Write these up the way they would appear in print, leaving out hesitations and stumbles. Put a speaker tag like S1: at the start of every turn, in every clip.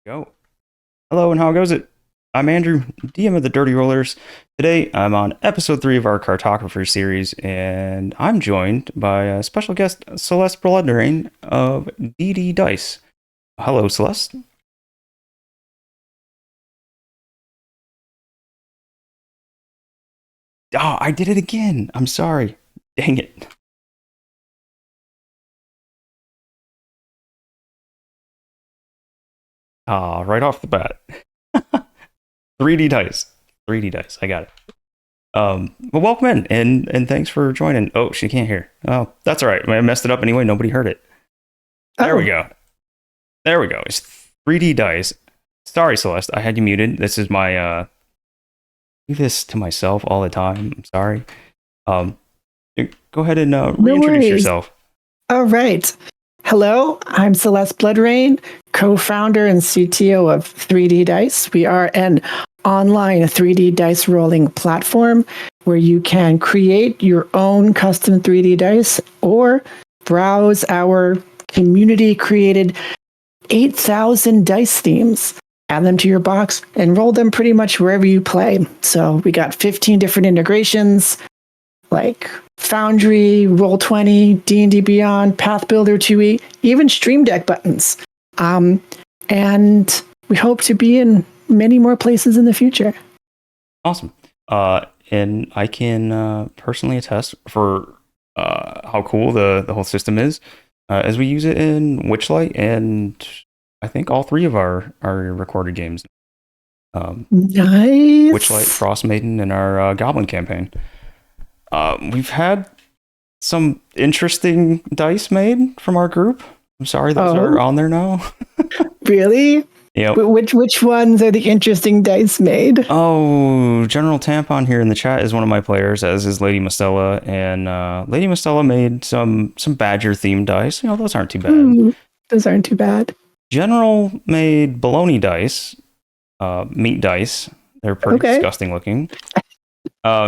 S1: Go. Hello, and how goes it? I'm Andrew, DM of the Dirty Rollers. Today, I'm on episode 3 of our Cartalkraphers series, and I'm joined by a special guest, Celeste Bloodreign of dddice. Hello, Celeste. Oh, I did it again. I'm sorry. Dang it. Ah, right off the bat. 3D dice. 3D dice. I got it. Well, welcome in, and thanks for joining. Oh, she can't hear. Oh, that's all right. I messed it up anyway. Nobody heard it. There we go. There we go. It's 3D dice. Sorry, Celeste. I had you muted. This is my do this to myself all the time. I'm sorry. Um, Go ahead and
S2: No
S1: reintroduce
S2: worries.
S1: yourself.
S2: All right. Hello, I'm Celeste Bloodreign, co-founder and CTO of 3D Dice. We are an online 3D dice rolling platform where you can create your own custom 3D dice or browse our community created 8,000 dice themes. Add them to your box and roll them pretty much wherever you play. So we got 15 different integrations like Foundry, Roll20, D&D Beyond, Path Builder 2e, even Stream Deck buttons. And we hope to be in many more places in the future.
S1: Awesome. And I can personally attest for how cool the whole system is, as we use it in Witchlight and I think all 3 of our recorded games.
S2: Nice.
S1: Witchlight, Frost Maiden, and our Goblin campaign. We've had some interesting dice made from our group. I'm sorry, those are on there now.
S2: Really?
S1: Yeah.
S2: Which ones are the interesting dice made?
S1: Oh, General Tampon here in the chat is one of my players, as is Lady Mastella, and Lady Mastella made some Badger themed dice. Those aren't too bad.
S2: Those aren't too bad.
S1: General made bologna dice, meat dice. They're pretty disgusting looking.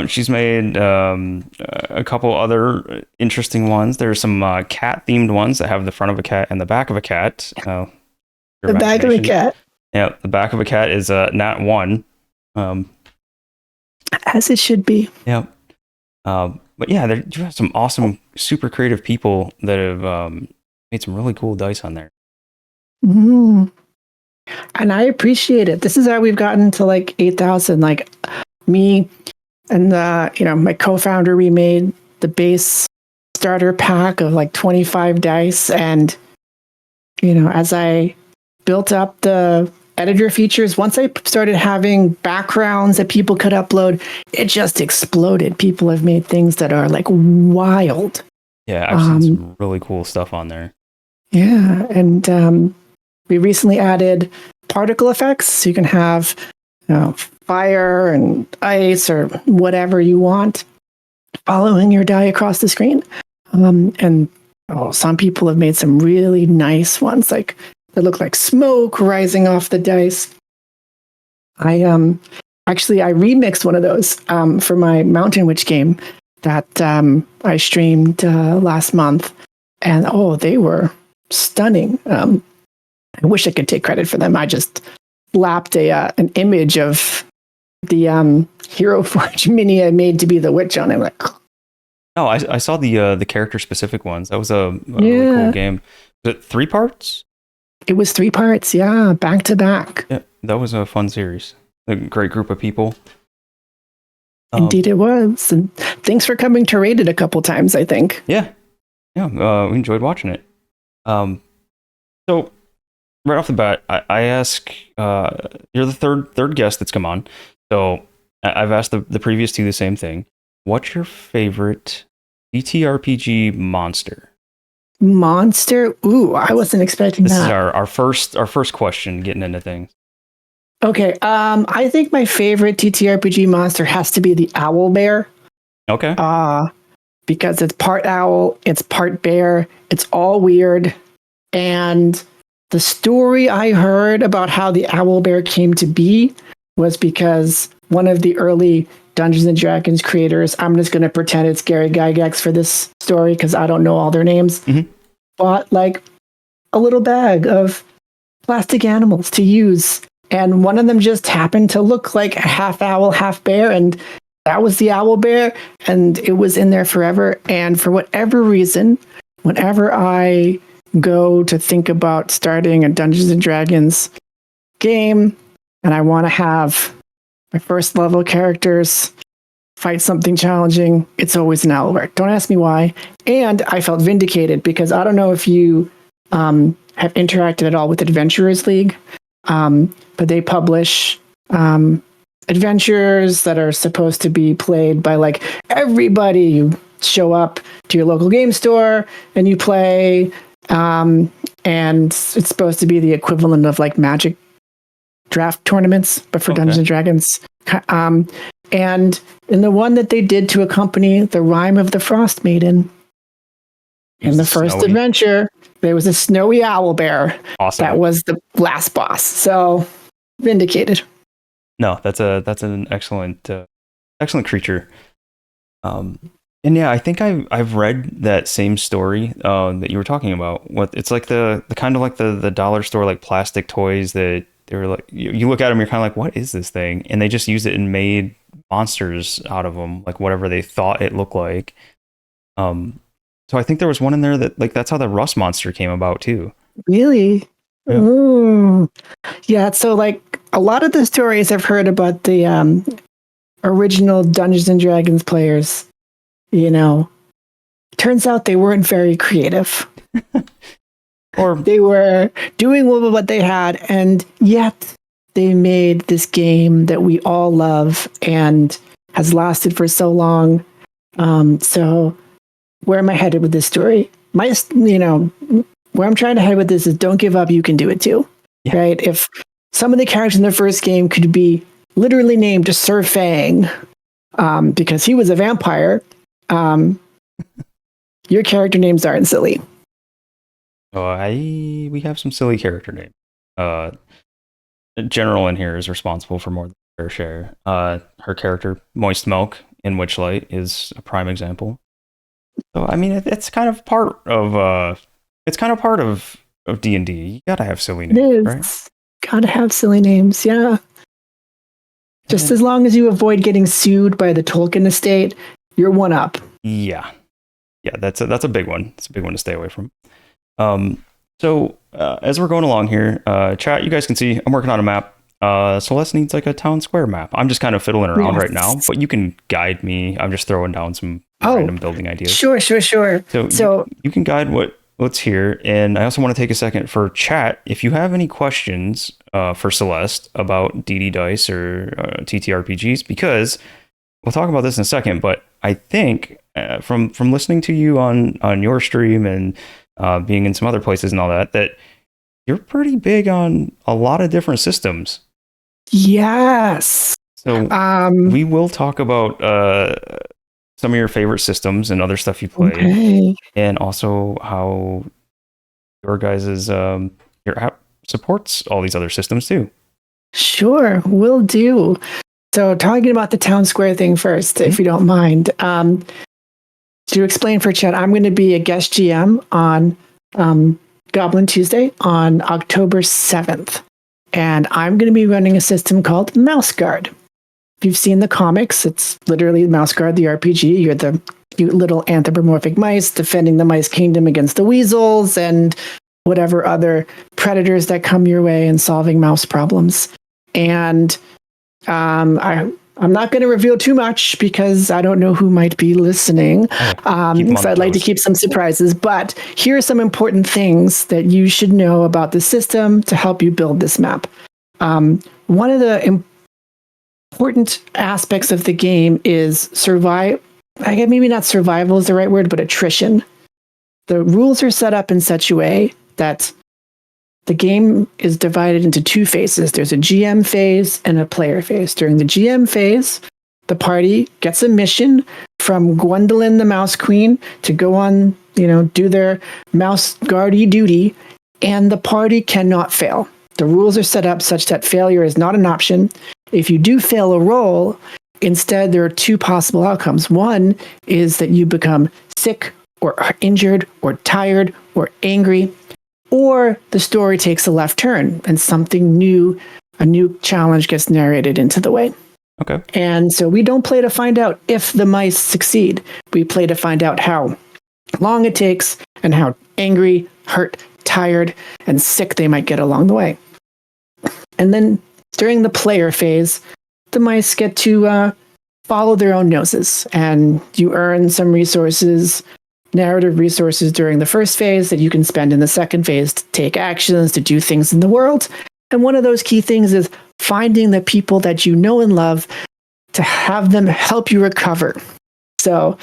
S1: She's made a couple other interesting ones. There's some cat themed ones that have the front of a cat and the back of a cat.
S2: The back of a cat.
S1: Yeah, the back of a cat is not one.
S2: As it should be.
S1: Yeah. But yeah, you have some awesome, super creative people that have made some really cool dice on there.
S2: And I appreciate it. This is how we've gotten to like 8,000. Like me and my co-founder, we made the base starter pack of like 25 dice, and as I built up the editor features, once I started having backgrounds that people could upload, it just exploded. People have made things that are like wild.
S1: Yeah, I've seen some really cool stuff on there.
S2: Yeah, and we recently added particle effects, so you can have fire and ice or whatever you want following your die across the screen. And some people have made some really nice ones, like that look like smoke rising off the dice. I remixed one of those for my Mountain Witch game that I streamed last month, and they were stunning. I wish I could take credit for them. I just slapped an image of the Hero Forge mini I made to be the witch on it. Like,
S1: oh, I saw the character specific ones. That was a really cool game. Was it 3 parts?
S2: It was 3 parts, yeah, back to back.
S1: Yeah, that was a fun series. A great group of people.
S2: Indeed, it was. And thanks for coming to raid it a couple times, I think.
S1: Yeah, we enjoyed watching it. So right off the bat, I ask, you're the third guest that's come on, so I've asked the previous 2 the same thing. What's your favorite ttrpg monster?
S2: Monster? Ooh, I wasn't expecting that.
S1: This is our first question, getting into things.
S2: Okay, I think my favorite ttrpg monster has to be the owl bear.
S1: Okay.
S2: Because it's part owl, it's part bear, it's all weird, and the story I heard about how the owl bear came to be was because one of the early Dungeons and Dragons creators, I'm just going to pretend it's Gary Gygax for this story because I don't know all their names, bought like a little bag of plastic animals to use. And one of them just happened to look like a half owl, half bear. And that was the owl bear. And it was in there forever. And for whatever reason, whenever I go to think about starting a Dungeons and Dragons game and I want to have my first level characters fight something challenging, it's always an owl bear. Don't ask me why. And I felt vindicated because I don't know if you have interacted at all with Adventurers League, but they publish adventures that are supposed to be played by like everybody. You show up to your local game store and you play, and it's supposed to be the equivalent of like Magic draft tournaments, but for Dungeons and Dragons. And in the one that they did to accompany the Rime of the Frost Maiden, in the first adventure, there was a snowy owl bear.
S1: Awesome.
S2: That was the last boss. So vindicated.
S1: No, that's an excellent creature. And yeah, I think I've read that same story that you were talking about. What it's like the kind of like the dollar store like plastic toys that they were like you look at them, you're kind of like, what is this thing? And they just used it and made monsters out of them, like whatever they thought it looked like. So I think there was one in there that like that's how the rust monster came about too.
S2: Really?
S1: Yeah.
S2: Ooh. Yeah. So like a lot of the stories I've heard about the original Dungeons and Dragons players, you know, turns out they weren't very creative. Or they were doing what they had, and yet they made this game that we all love and has lasted for so long. So where am I headed with this story? Where I'm trying to head with this is don't give up, you can do it too. Yeah. Right? If some of the characters in the first game could be literally named Sir Fang, because he was a vampire, your character names aren't silly.
S1: We have some silly character names. General in here is responsible for more than fair share. Her character, Moist Milk in Witchlight, is a prime example. So I mean, it's kind of part of D&D. You gotta have silly names, right?
S2: Gotta have silly names, yeah. Just as long as you avoid getting sued by the Tolkien estate, you're one up.
S1: Yeah, that's a big one. It's a big one to stay away from. So as we're going along here, chat, you guys can see I'm working on a map. Celeste needs like a town square map. I'm just kind of fiddling around right now, but you can guide me. I'm just throwing down some random building ideas.
S2: Sure.
S1: So you can guide what's here. And I also want to take a second for chat. If you have any questions for Celeste about dddice or ttrpgs, because we'll talk about this in a second, but I think from listening to you on your stream and being in some other places and all that you're pretty big on a lot of different systems.
S2: Yes.
S1: So we will talk about some of your favorite systems and other stuff you play, and also how your guys's your app supports all these other systems too. Sure,
S2: will do. So talking about the town square thing first, if you don't mind. To explain for chat, I'm going to be a guest GM on Goblin Tuesday on October 7th. And I'm going to be running a system called Mouse Guard. If you've seen the comics, it's literally Mouse Guard, the RPG. You're the cute little anthropomorphic mice defending the mice kingdom against the weasels and whatever other predators that come your way and solving mouse problems. And I'm not going to reveal too much because I don't know who might be listening. So I'd like to keep some surprises. But here are some important things that you should know about the system to help you build this map. One of the important aspects of the game is maybe not survival is the right word, but attrition. The rules are set up in such a way that the game is divided into two phases. There's a GM phase and a player phase. During the GM phase, the party gets a mission from Gwendolyn the Mouse Queen to go on, do their mouse guardy duty, and the party cannot fail. The rules are set up such that failure is not an option. If you do fail a roll, instead there are two possible outcomes. One is that you become sick or injured or tired or angry, or the story takes a left turn and something new, a new challenge gets narrated into the way.
S1: Okay.
S2: And so we don't play to find out if the mice succeed. We play to find out how long it takes and how angry, hurt, tired, and sick they might get along the way. And then during the player phase, the mice get to follow their own noses, and you earn some resources, narrative resources during the first phase that you can spend in the second phase to take actions, to do things in the world. And one of those key things is finding the people that you know and love to have them help you recover. So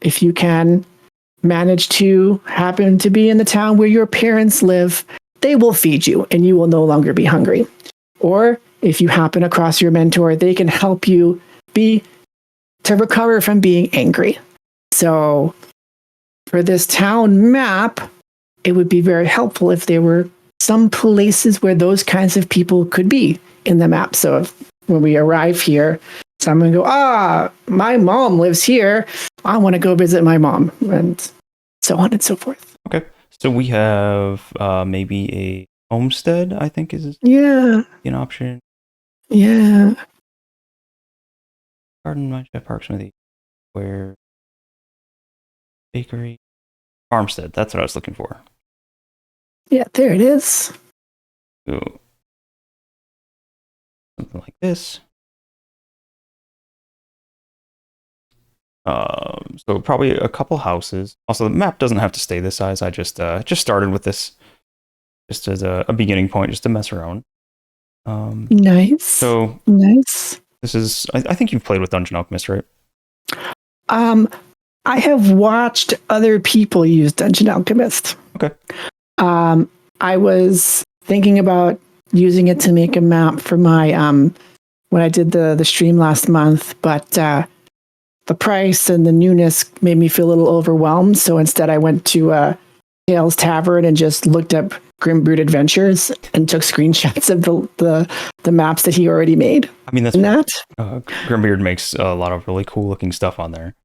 S2: if you can manage to happen to be in the town where your parents live, they will feed you and you will no longer be hungry. Or if you happen across your mentor, they can help you to recover from being angry. So for this town map, it would be very helpful if there were some places where those kinds of people could be in the map. So if, when we arrive here, someone go, my mom lives here. I want to go visit my mom, and so on and so forth.
S1: Okay. So we have maybe a homestead, I think is an option.
S2: Yeah.
S1: Garden, mineshaft, park, smithy, where bakery, farmstead. That's what I was looking for.
S2: Yeah, there it is.
S1: Ooh. Something like this. So probably a couple houses. Also, the map doesn't have to stay this size. I just started with this just as a beginning point, just to mess around.
S2: Nice.
S1: So
S2: nice.
S1: This is. I think you've played with Dungeon Alchemist, right?
S2: I have watched other people use Dungeon Alchemist.
S1: Okay.
S2: I was thinking about using it to make a map for my when I did the stream last month, but the price and the newness made me feel a little overwhelmed. So instead, I went to Tales Tavern and just looked up Grimbrute Adventures and took screenshots of the maps that he already made.
S1: I mean, that's
S2: that.
S1: Grimbeard makes a lot of really cool looking stuff on there.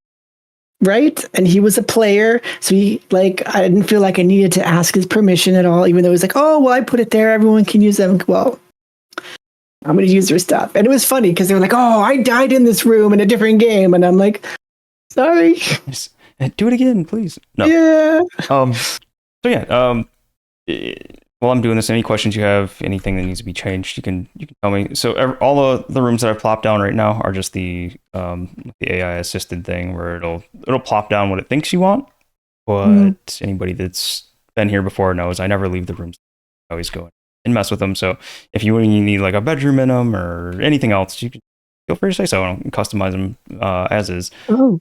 S2: Right? And he was a player, so I didn't feel like I needed to ask his permission at all, even though he's like, oh, well, I put it there, everyone can use them. Well, I'm going to use your stuff. And it was funny because they were like, oh, I died in this room in a different game. And I'm like, sorry.
S1: Just, do it again, please. No.
S2: Yeah.
S1: So yeah, while I'm doing this, any questions you have, anything that needs to be changed, you can tell me. So all the rooms that I've plopped down right now are just the AI assisted thing where it'll plop down what it thinks you want. But anybody that's been here before knows I never leave the rooms. I always go in and mess with them. So if you need like a bedroom in them or anything else, you can feel free to say so and customize them as is.
S2: Oh,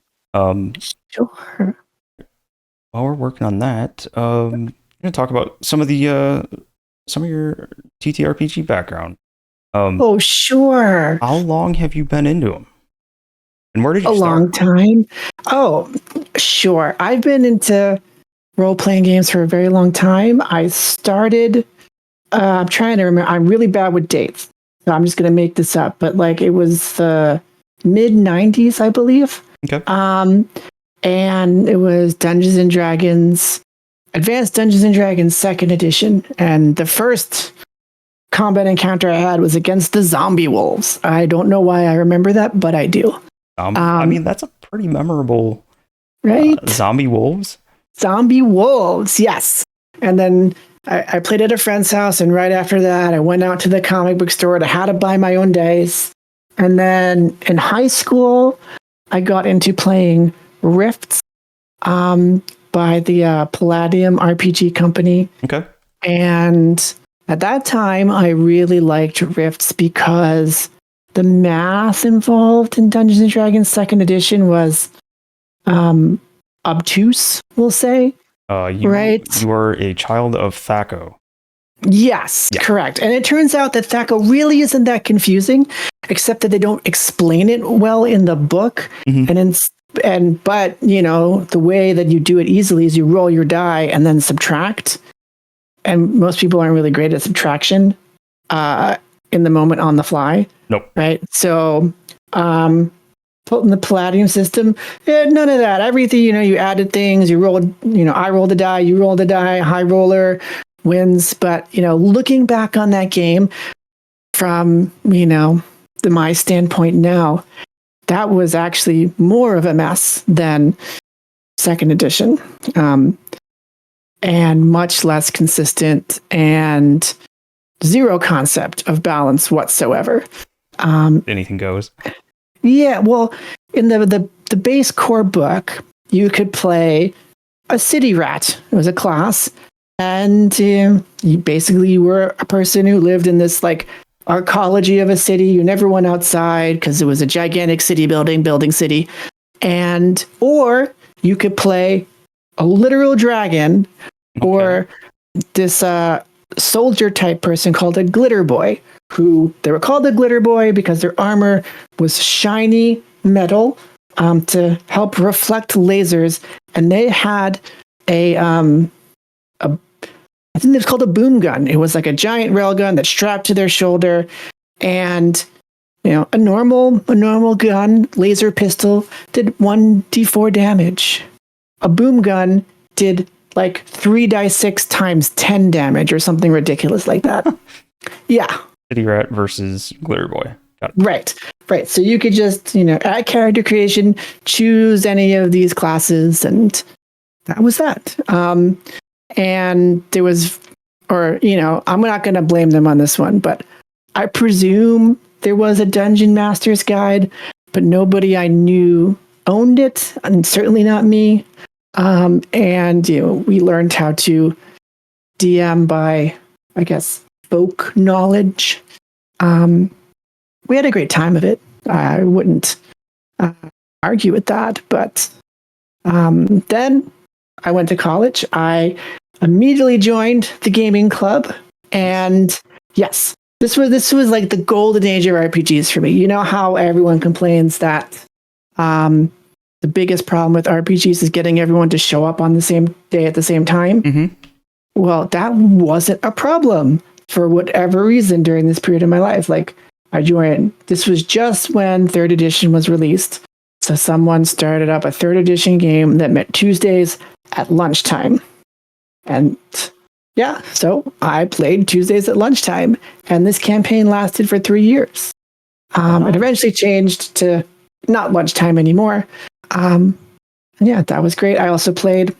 S2: sure.
S1: While we're working on that, I'm going to talk about some of your TTRPG background.
S2: Oh, sure.
S1: How long have you been into them? And where did you start?
S2: A long time. Oh, sure. I've been into role-playing games for a very long time. I started, I'm trying to remember, I'm really bad with dates, so I'm just going to make this up, but it was the mid-90s, I believe.
S1: Okay.
S2: And it was Dungeons and Dragons, Advanced Dungeons and Dragons 2nd edition. And the first combat encounter I had was against the zombie wolves. I don't know why I remember that, but I do.
S1: I mean, that's a pretty memorable...
S2: Right?
S1: Zombie wolves?
S2: Zombie wolves, yes. And then I played at a friend's house, and right after that, I went out to the comic book store to how to buy my own dice. And then in high school, I got into playing Rifts by the Palladium RPG company.
S1: Okay.
S2: And at that time, I really liked Rifts because the math involved in Dungeons and Dragons 2nd edition was obtuse, we'll say. Right?
S1: You are a child of Thaco.
S2: Yes, yeah. Correct. And it turns out that Thaco really isn't that confusing, except that they don't explain it well in the book. Mm-hmm. But the way that you do it easily is you roll your die and then subtract. And most people aren't really great at subtraction in the moment on the fly.
S1: Nope.
S2: Right. So in the Palladium system, none of that. Everything, you added things, you rolled, I rolled a die, you rolled a die, high roller wins. But, looking back on that game from, my standpoint now, that was actually more of a mess than second edition, and much less consistent and zero concept of balance whatsoever.
S1: Anything goes.
S2: Yeah, well, in the base core book, you could play a city rat. It was a class, and you were a person who lived in this like arcology of a city. You never went outside because it was a gigantic city building city, or you could play a literal dragon, or this soldier type person called a glitter boy, who they were called the glitter boy because their armor was shiny metal to help reflect lasers, and they had I think it was called a boom gun. It was like a giant railgun that's strapped to their shoulder, and a normal gun, laser pistol, did 1d4 damage. A boom gun did like 3d6 times 10 damage or something ridiculous like that. Yeah.
S1: City Rat versus Glitter Boy. Got
S2: it. Right. So you could just, add character creation, choose any of these classes, and that was that. And there was, I'm not going to blame them on this one, but I presume there was a Dungeon Master's Guide, but nobody I knew owned it, and certainly not me. And we learned how to DM by, I guess, folk knowledge. We had a great time of it. I wouldn't argue with that. But then I went to college. I immediately joined the gaming club, and yes, this was like the golden age of RPGs for me. You know how everyone complains that the biggest problem with RPGs is getting everyone to show up on the same day at the same time.
S1: Mm-hmm.
S2: Well, that wasn't a problem for whatever reason during this period of my life. Like, I joined, this was just when 3rd edition was released. So someone started up a 3rd edition game that met Tuesdays at lunchtime. And yeah, so I played Tuesdays at lunchtime, and this campaign lasted for 3 years. It eventually changed to not lunchtime anymore. Yeah, that was great. I also played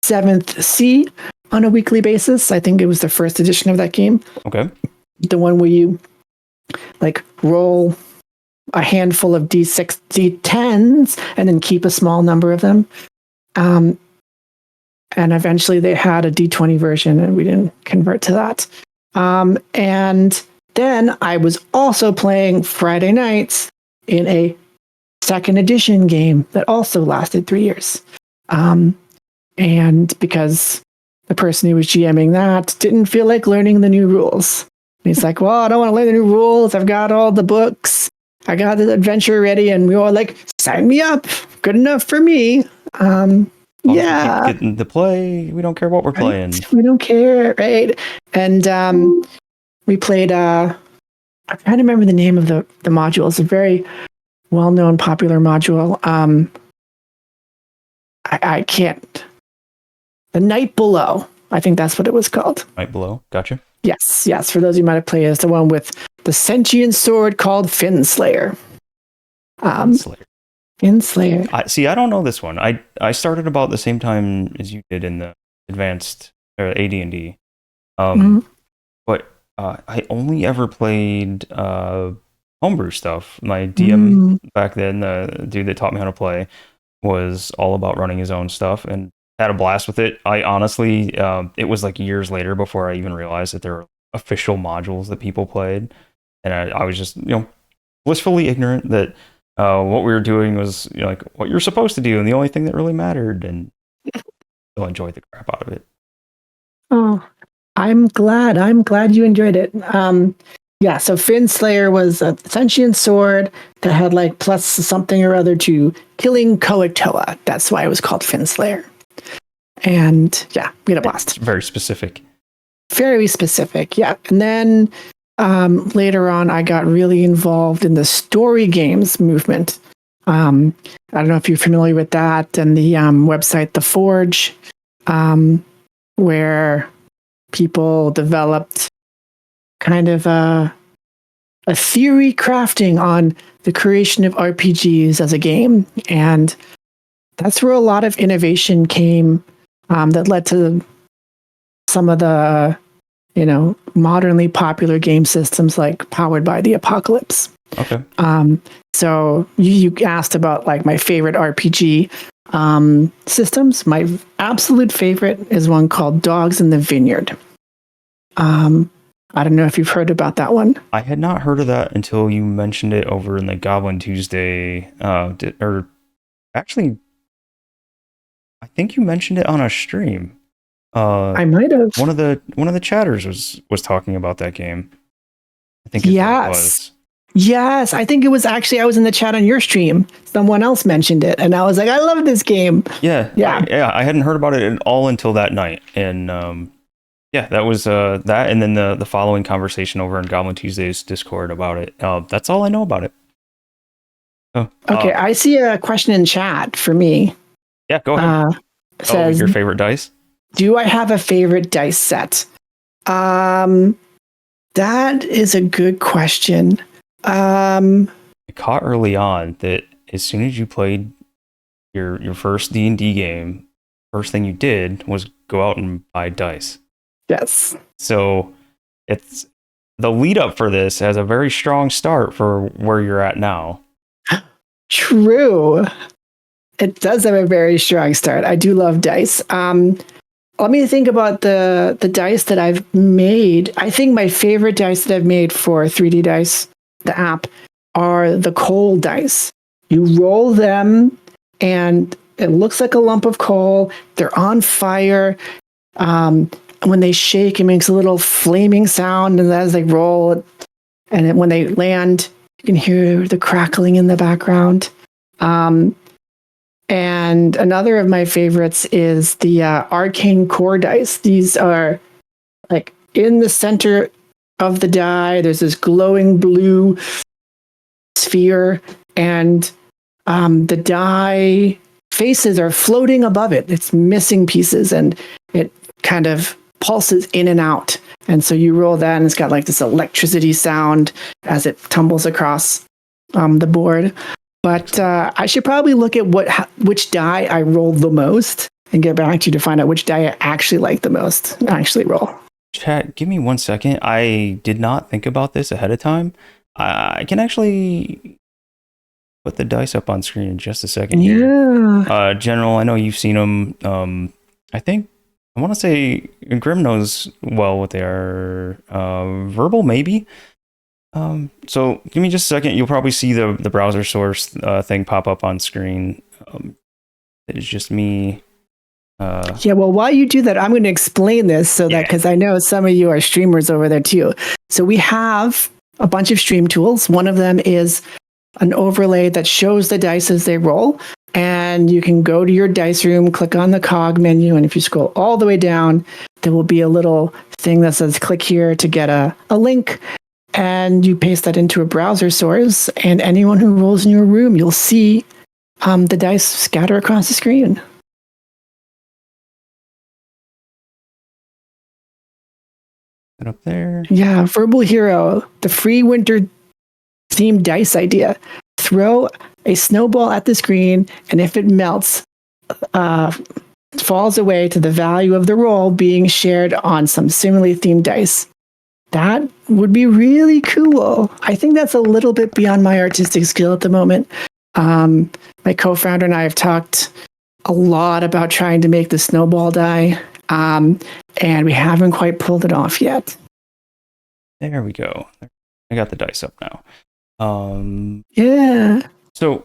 S2: 7th C on a weekly basis. I think it was the 1st edition of that game.
S1: Okay.
S2: The one where you like roll a handful of D6, D10s, and then keep a small number of them. And eventually they had a D20 version, and we didn't convert to that. And then I was also playing Friday nights in a 2nd edition game that also lasted 3 years. And because the person who was GMing that didn't feel like learning the new rules. And he's like, well, I don't want to learn the new rules. I've got all the books. I got the adventure ready. And we were like, sign me up. Good enough for me. Yeah.
S1: Keep getting to play. We don't care what we're playing.
S2: We don't care, right? And we played, I'm trying to remember the name of the module. It's a very well-known, popular module. I can't. The Night Below. I think that's what it was called.
S1: Night Below. Gotcha.
S2: Yes. For those of you who might have played, it's the one with the sentient sword called Finslayer. Finslayer.
S1: See, I don't know this one. I started about the same time as you did in the advanced or AD&D. But I only ever played homebrew stuff. My DM back then, the dude that taught me how to play, was all about running his own stuff and had a blast with it. I honestly, it was like years later before I even realized that there were official modules that people played. And I was just, blissfully ignorant that what we were doing was like what you're supposed to do and the only thing that really mattered, and still enjoyed the crap out of it.
S2: Oh, I'm glad you enjoyed it. Yeah, so Finslayer was a sentient sword that had like plus something or other to killing Koatoa. That's why it was called Finslayer. And yeah, we had a blast.
S1: It's very specific.
S2: Very specific, yeah. And then later on, I got really involved in the story games movement. I don't know if you're familiar with that, and the website The Forge, where people developed kind of a theory crafting on the creation of RPGs as a game. And that's where a lot of innovation came, that led to some of the, modernly popular game systems like Powered by the Apocalypse.
S1: Okay.
S2: So you asked about like my favorite RPG systems. My absolute favorite is one called Dogs in the Vineyard. I don't know if you've heard about that one.
S1: I had not heard of that until you mentioned it over in the Goblin Tuesday. Actually, I think you mentioned it on a stream.
S2: I might have.
S1: One of the chatters was talking about that game. I think it was.
S2: Yes, I think it was actually, I was in the chat on your stream. Someone else mentioned it, and I was like, I love this game.
S1: Yeah. I hadn't heard about it at all until that night, and that was that, and then the following conversation over in Goblin Tuesday's Discord about it. That's all I know about it. Oh,
S2: okay, I see a question in chat for me.
S1: Yeah, go ahead.
S2: Says,
S1: your favorite dice?
S2: Do I have a favorite dice set? That is a good question.
S1: I caught early on that as soon as you played your first D&D game, first thing you did was go out and buy dice.
S2: Yes.
S1: So it's the lead up for this has a very strong start for where you're at now.
S2: True. It does have a very strong start. I do love dice. Let me think about the dice that I've made. I think my favorite dice that I've made for 3dddice, the app, are the coal dice. You roll them and it looks like a lump of coal. They're on fire. When they shake, it makes a little flaming sound, and as they roll, and then when they land, you can hear the crackling in the background. And another of my favorites is the arcane core dice. These are like in the center of the die. There's this glowing blue sphere, and the die faces are floating above it. It's missing pieces, and it kind of pulses in and out. And so you roll that, and it's got like this electricity sound as it tumbles across the board. But I should probably look at which die I rolled the most and get back to you to find out which die I actually like the most. Actually roll.
S1: Chat, give me 1 second. I did not think about this ahead of time. I can actually put the dice up on screen in just a second here.
S2: Yeah.
S1: General, I know you've seen them. I want to say Grim knows well what they are. Verbal, maybe. So give me just a second. You'll probably see the browser source thing pop up on screen. It is just me.
S2: Yeah, well, while you do that, I'm going to explain this that because I know some of you are streamers over there too. So we have a bunch of stream tools. One of them is an overlay that shows the dice as they roll. And you can go to your dice room, click on the cog menu, and if you scroll all the way down, there will be a little thing that says click here to get a link. And you paste that into a browser source, and anyone who rolls in your room, you'll see the dice scatter across the screen.
S1: And up there.
S2: Yeah, Verbal Hero, the free winter themed dice idea. Throw a snowball at the screen, and if it melts, falls away to the value of the roll being shared on some similarly themed dice. That would be really cool. I think that's a little bit beyond my artistic skill at the moment. My co-founder and I have talked a lot about trying to make the snowball die, and we haven't quite pulled it off yet.
S1: There we go. I got the dice up now.
S2: Yeah.
S1: So,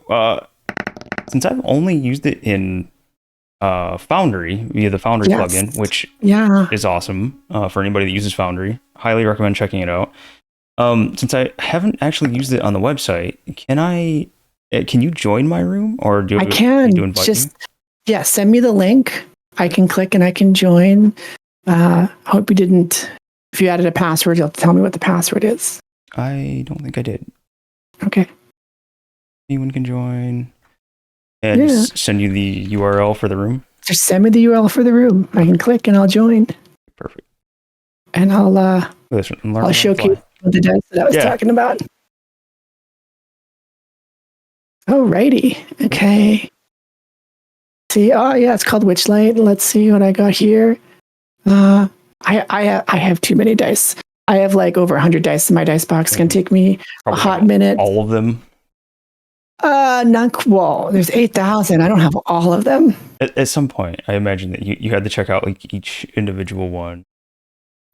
S1: since I've only used it in Foundry via the Foundry plugin, which is awesome for anybody that uses Foundry, highly recommend checking it out. Since I haven't actually used it on the website, can you join my room, or do
S2: I can
S1: do invite
S2: just
S1: you?
S2: Send me the link. I can click and I can join. Hope you didn't. If you added a password, you'll tell me what the password is.
S1: I don't think I did.
S2: Okay.
S1: anyone can join. And
S2: Yeah.
S1: just send you the URL for the room.
S2: Just send me the URL for the room. I can click and I'll join.
S1: Perfect.
S2: And
S1: I'll
S2: showcase the dice that I was talking about. Alrighty. Okay. See, it's called Witchlight. Let's see what I got here. I have too many dice. I have like over 100 dice in my dice box. It's gonna take me
S1: probably
S2: a hot minute.
S1: All of them.
S2: There's 8,000. I don't have all of them.
S1: At some point, I imagine that you had to check out like each individual one.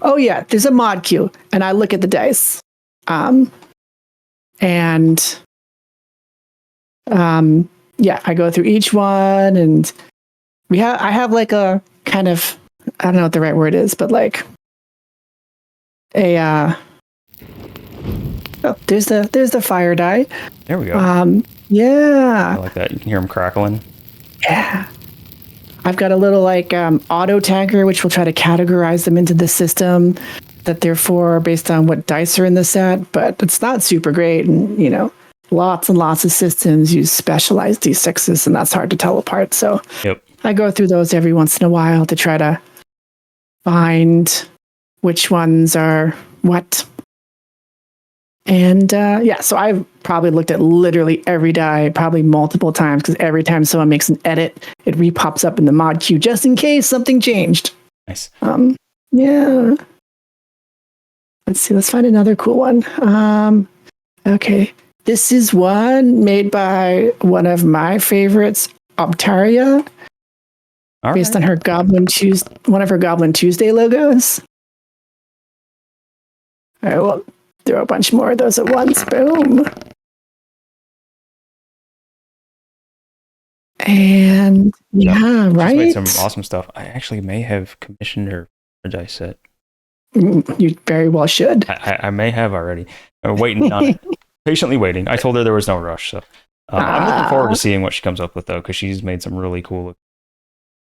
S2: Oh yeah, there's a mod queue, and I look at the dice, I go through each one, and I have like a kind of, I don't know what the right word is, but like a there's the fire die.
S1: There we go.
S2: Yeah,
S1: I like that. You can hear them crackling.
S2: Yeah. I've got a little like auto tagger, which will try to categorize them into the system that they're for based on what dice are in the set, but it's not super great. And, lots and lots of systems use specialized D6s, and that's hard to tell apart. So I go through those every once in a while to try to find which ones are what. And so I've probably looked at literally every die, probably multiple times, because every time someone makes an edit, it re-pops up in the mod queue just in case something changed.
S1: Nice.
S2: Yeah. Let's see. Let's find another cool one. Okay. This is one made by one of my favorites, Obtaria, based on her one of her Goblin Tuesday logos. All right. Well, throw a bunch more of those at once. Boom. And right.
S1: She's made some awesome stuff. I actually may have commissioned her a dice set.
S2: You very well should.
S1: I may have already. I'm waiting on it. Patiently waiting. I told her there was no rush. So I'm looking forward to seeing what she comes up with, though, because she's made some really cool.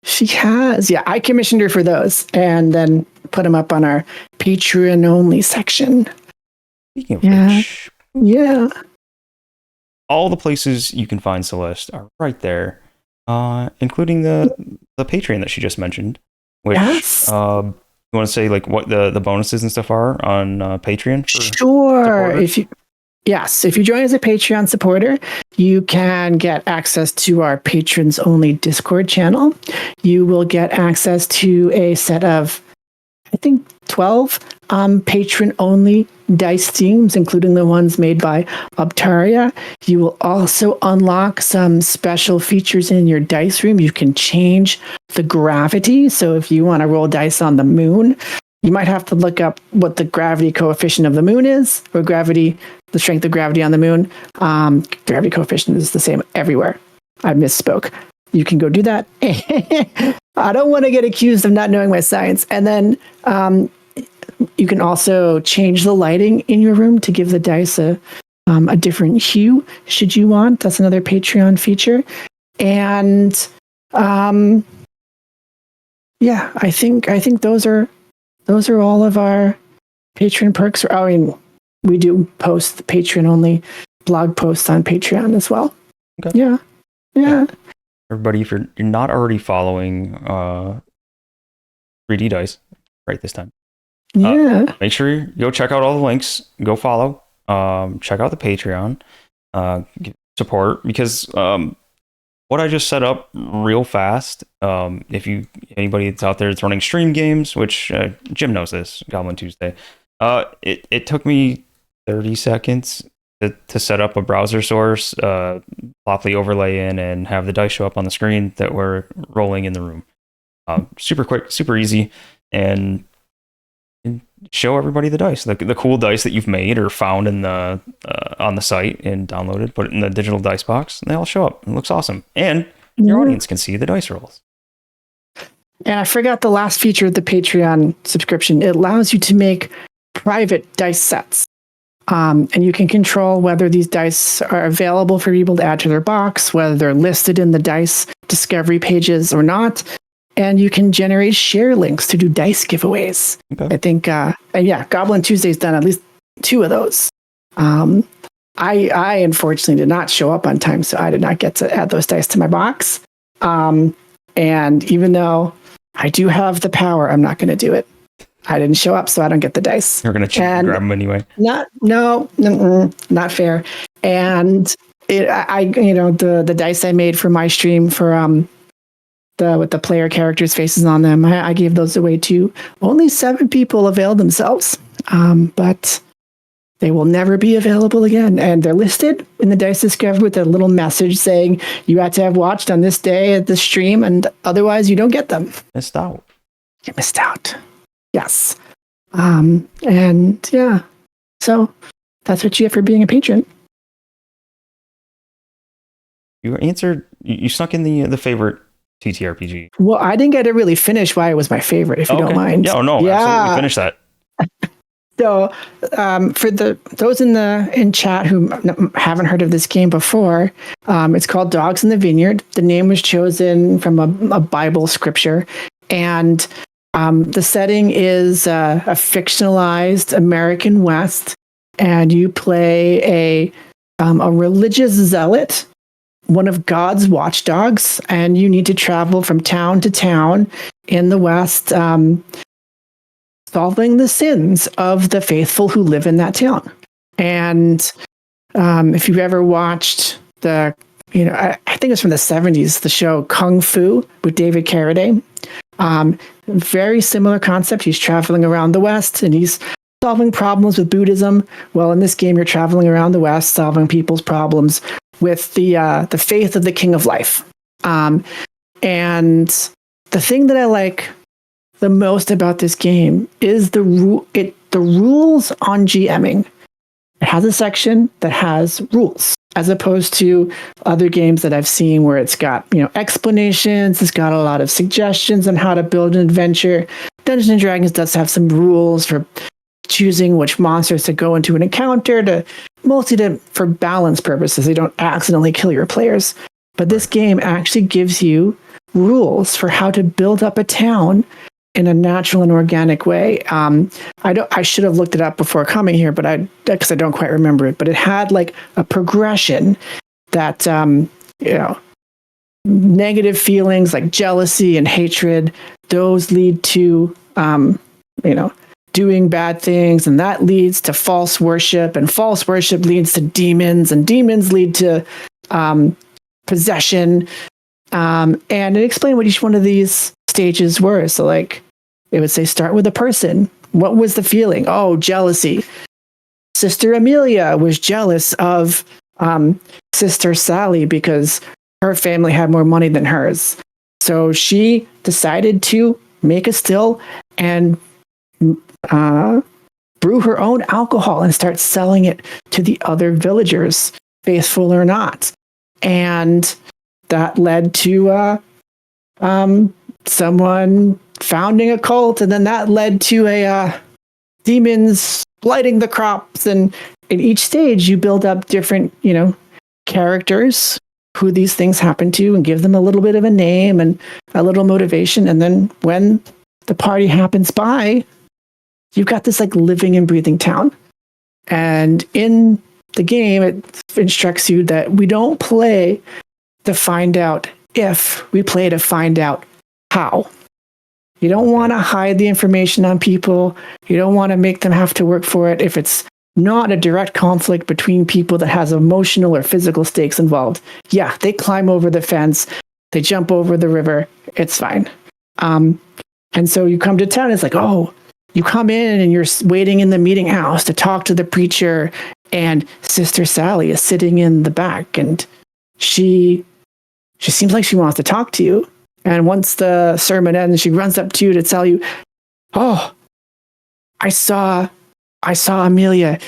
S2: She has. Yeah, I commissioned her for those and then put them up on our Patreon only section.
S1: Speaking of which, all the places you can find Celeste are right there, including the Patreon that she just mentioned. Which you want to say like what the bonuses and stuff are on Patreon?
S2: Sure. If you join as a Patreon supporter, you can get access to our patrons only Discord channel. You will get access to a set of, I think, 12 patron-only dice themes, including the ones made by Obtaria. You will also unlock some special features in your dice room. You can change the gravity. So if you want to roll dice on the moon, you might have to look up what the gravity coefficient of the moon is, or the strength of gravity on the moon. Gravity coefficient is the same everywhere. I misspoke. You can go do that. I don't want to get accused of not knowing my science. And then you can also change the lighting in your room to give the dice a different hue, should you want. That's another Patreon feature. And I think those are all of our Patreon perks. I mean, we do post the Patreon only blog posts on Patreon as well.
S1: Okay.
S2: Yeah.
S1: Everybody, if you're not already following 3D Dice right this time, make sure you go check out all the links. Go follow. Check out the Patreon. Support, because what I just set up real fast. If anybody that's out there that's running stream games, which Jim knows this, Goblin Tuesday. It took me 30 seconds to set up a browser source, plop the overlay in, and have the dice show up on the screen that we're rolling in the room. Super quick, super easy, and show everybody the dice, the cool dice that you've made or found in the on the site and downloaded, put it in the digital dice box, and they all show up. It looks awesome, and your audience can see the dice rolls.
S2: And I forgot the last feature of the Patreon subscription. It allows you to make private dice sets. And you can control whether these dice are available for people to add to their box, whether they're listed in the dice discovery pages or not. And you can generate share links to do dice giveaways. Okay. I think, Goblin Tuesday's done at least 2 of those. I unfortunately did not show up on time, so I did not get to add those dice to my box. And even though I do have the power, I'm not going to do it. I didn't show up, so I don't get the dice.
S1: You're gonna cheat and grab them anyway.
S2: Not fair. And the dice I made for my stream for with the player characters' faces on them, I gave those away to only 7 people availed themselves. But they will never be available again. And they're listed in the Dice Discovery with a little message saying you had to have watched on this day at the stream, and otherwise you don't get them.
S1: Missed out.
S2: You missed out. Yes. And yeah. So that's what you get for being a patron.
S1: You answered. You snuck in the favorite TTRPG.
S2: Well, I didn't get to really finish why it was my favorite, if you don't mind.
S1: Yeah, absolutely. Finish that.
S2: So, for those in chat who haven't heard of this game before, it's called Dogs in the Vineyard. The name was chosen from a Bible scripture, and the setting is a fictionalized American West, and you play a religious zealot, one of God's watchdogs, and you need to travel from town to town in the West, solving the sins of the faithful who live in that town. And if you've ever watched I think it's from the 70s, the show Kung Fu with David Carradine. Very similar concept. He's traveling around the West and he's solving problems with Buddhism. Well, in this game, you're traveling around the West, solving people's problems with the faith of the King of Life. And the thing that I like the most about this game is the rules on GMing. It has a section that has rules, as opposed to other games that I've seen where it's got explanations. It's got a lot of suggestions on how to build an adventure. Dungeons and Dragons does have some rules for choosing which monsters to go into an encounter, mostly for balance purposes. They don't accidentally kill your players. But this game actually gives you rules for how to build up a town in a natural and organic way. I should have looked it up before coming here, but because I don't quite remember it. But it had like a progression that negative feelings like jealousy and hatred, those lead to doing bad things, and that leads to false worship, and false worship leads to demons, and demons lead to possession. And it explained what each one of these stages were. So like it would say, start with a person. What was the feeling? Oh, jealousy. Sister Amelia was jealous of Sister Sally because her family had more money than hers. So she decided to make a still and brew her alcohol alcohol and start selling it to the other villagers, faithful or not. And that led to someone founding a cult, and then that led to demons blighting the crops. And in each stage, you build up different, characters who these things happen to, and give them a little bit of a name and a little motivation. And then when the party happens by, you've got this like living and breathing town. And in the game, it instructs you that we don't play to find out if, we play to find out how. You don't want to hide the information on people. You don't want to make them have to work for it if it's not a direct conflict between people that has emotional or physical stakes involved. Yeah, they climb over the fence, they jump over the river, it's fine. And so you come to town, it's like, oh, you come in and you're waiting in the meeting house to talk to the preacher, and Sister Sally is sitting in the back, and she seems like she wants to talk to you. And once the sermon ends, she runs up to you to tell you, oh, I saw Amelia.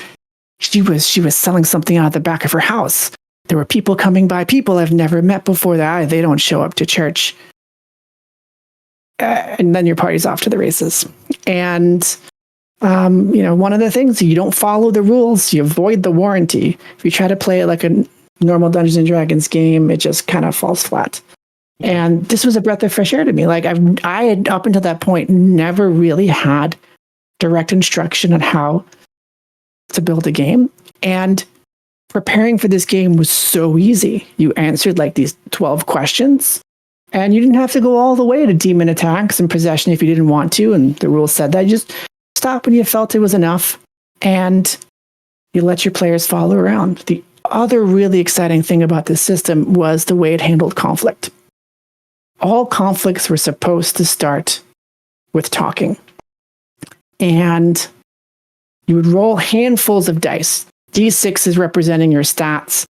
S2: She was selling something out of the back of her house. There were people coming by, people I've never met before. They don't show up to church. And then your party's off to the races. And, one of the things, you don't follow the rules, you avoid the warranty. If you try to play it like a normal Dungeons and Dragons game, it just kind of falls flat. And this was a breath of fresh air to me. Like I had up until that point never really had direct instruction on how to build a game. And preparing for this game was so easy. You answered like these 12 questions, and you didn't have to go all the way to demon attacks and possession if you didn't want to, and the rules said that. You just stop when you felt it was enough, and you let your players follow around. The other really exciting thing about this system was the way it handled conflict. All conflicts were supposed to start with talking. And you would roll handfuls of dice. D6 is representing your stats.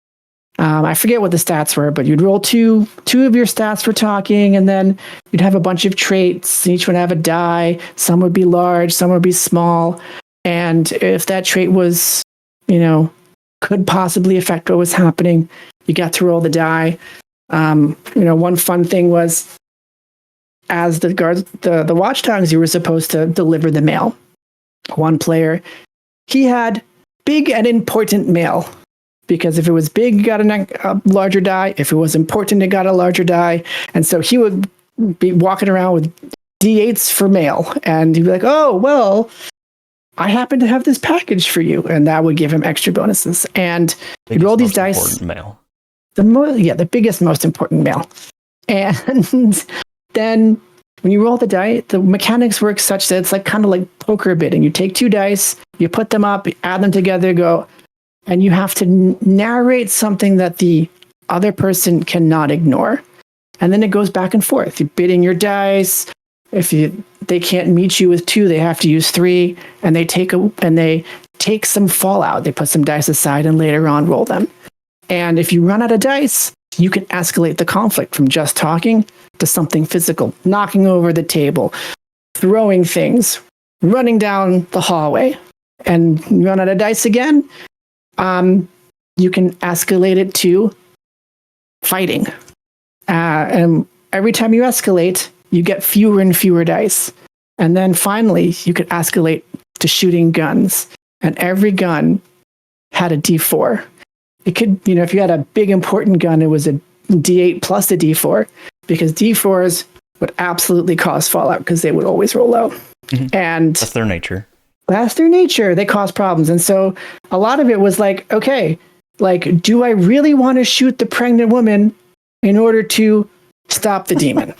S2: I forget what the stats were, but you'd roll two of your stats for talking, and then you'd have a bunch of traits. Each would have a die. Some would be large, some would be small. And if that trait was, could possibly affect what was happening, you got to roll the die. One fun thing was, as the guards, the watchdogs, you were supposed to deliver the mail. One player, he had big and important mail, because if it was big, you got a larger die. If it was important, it got a larger die. And so he would be walking around with D8s for mail, and he'd be like, "Oh, well, I happen to have this package for you," and that would give him extra bonuses. And he'd roll these dice. Mail. The biggest, most important mail. And then when you roll the die, the mechanics work such that it's like kind of like poker bidding. You take 2 dice, you put them up, you add them together, go, and you have to narrate something that the other person cannot ignore. And then it goes back and forth. You bid in your dice. If they can't meet you with 2, they have to use 3, and they take some fallout. They put some dice aside and later on roll them. And if you run out of dice, you can escalate the conflict from just talking to something physical, knocking over the table, throwing things, running down the hallway. And you run out of dice again, you can escalate it to fighting. And every time you escalate, you get fewer and fewer dice. And then finally, you could escalate to shooting guns. And every gun had a D4. It could, if you had a big important gun, it was a D8 plus a D4, because D4s would absolutely cause fallout because they would always roll low. Mm-hmm. And
S1: that's their nature.
S2: That's their nature. They cause problems. And so a lot of it was like, okay, like, do I really want to shoot the pregnant woman in order to stop the demon?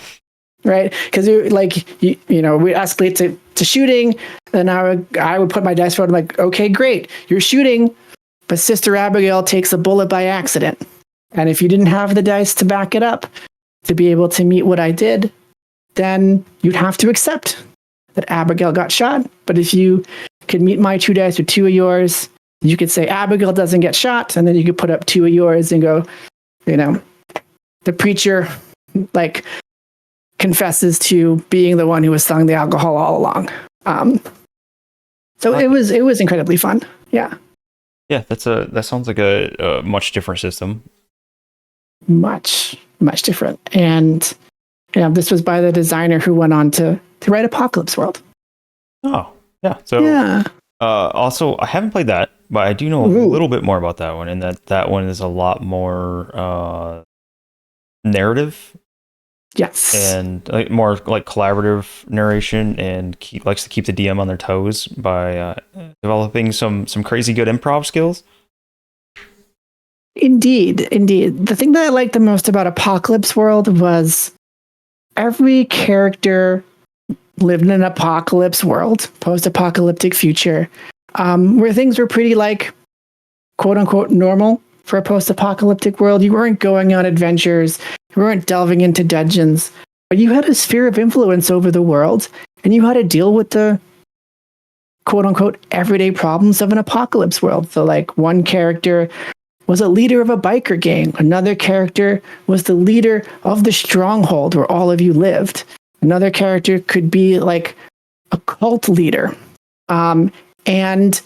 S2: Right? Because we escalate to shooting, then I would put my dice roll. I'm like, okay, great, you're shooting, but Sister Abigail takes a bullet by accident. And if you didn't have the dice to back it up, to be able to meet what I did, then you'd have to accept that Abigail got shot. But if you could meet my 2 dice with 2 of yours, you could say Abigail doesn't get shot, and then you could put up 2 of yours and go, the preacher, like, confesses to being the one who was selling the alcohol all along. So it was incredibly fun. Yeah.
S1: Yeah, that sounds like a much different system.
S2: Much different. And this was by the designer who went on to write Apocalypse World.
S1: Oh, yeah. So yeah. Also, I haven't played that, but I do know a little bit more about that one, and that one is a lot more narrative.
S2: Yes.
S1: And more like collaborative narration, and likes to keep the DM on their toes by developing some crazy good improv skills.
S2: Indeed. The thing that I liked the most about Apocalypse World was every character lived in an apocalypse world, post-apocalyptic future, where things were pretty like quote unquote normal for a post-apocalyptic world. You weren't going on adventures, you weren't delving into dungeons, but you had a sphere of influence over the world, and you had to deal with the quote unquote everyday problems of an apocalypse world. So like one character was a leader of a biker gang. Another character was the leader of the stronghold where all of you lived. Another character could be like a cult leader. And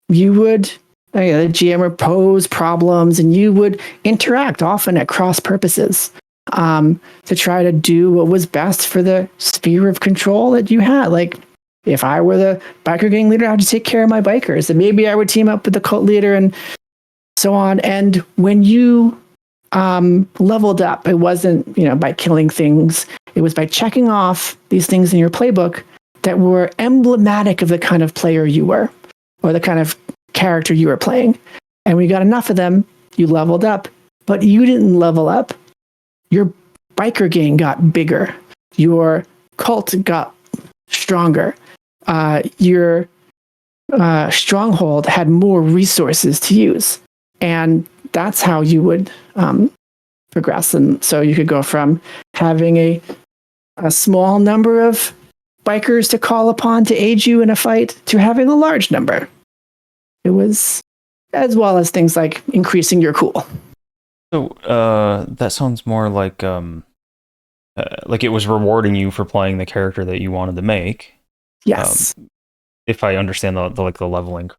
S2: you would, the GM would pose problems, and you would interact often at cross purposes to try to do what was best for the sphere of control that you had. Like, if I were the biker gang leader, I had to take care of my bikers, and maybe I would team up with the cult leader and so on. And when you leveled up, it wasn't by killing things. It was by checking off these things in your playbook that were emblematic of the kind of player you were, or the kind of character you were playing. And when you got enough of them, you leveled up. But you didn't level up. Your biker gang got bigger. Your cult got stronger. Your stronghold had more resources to use. And that's how you would progress. And so you could go from having a small number of bikers to call upon to aid you in a fight to having a large number. It was, as well as things like increasing your cool.
S1: So that sounds more like it was rewarding you for playing the character that you wanted to make.
S2: Yes.
S1: If I understand the leveling.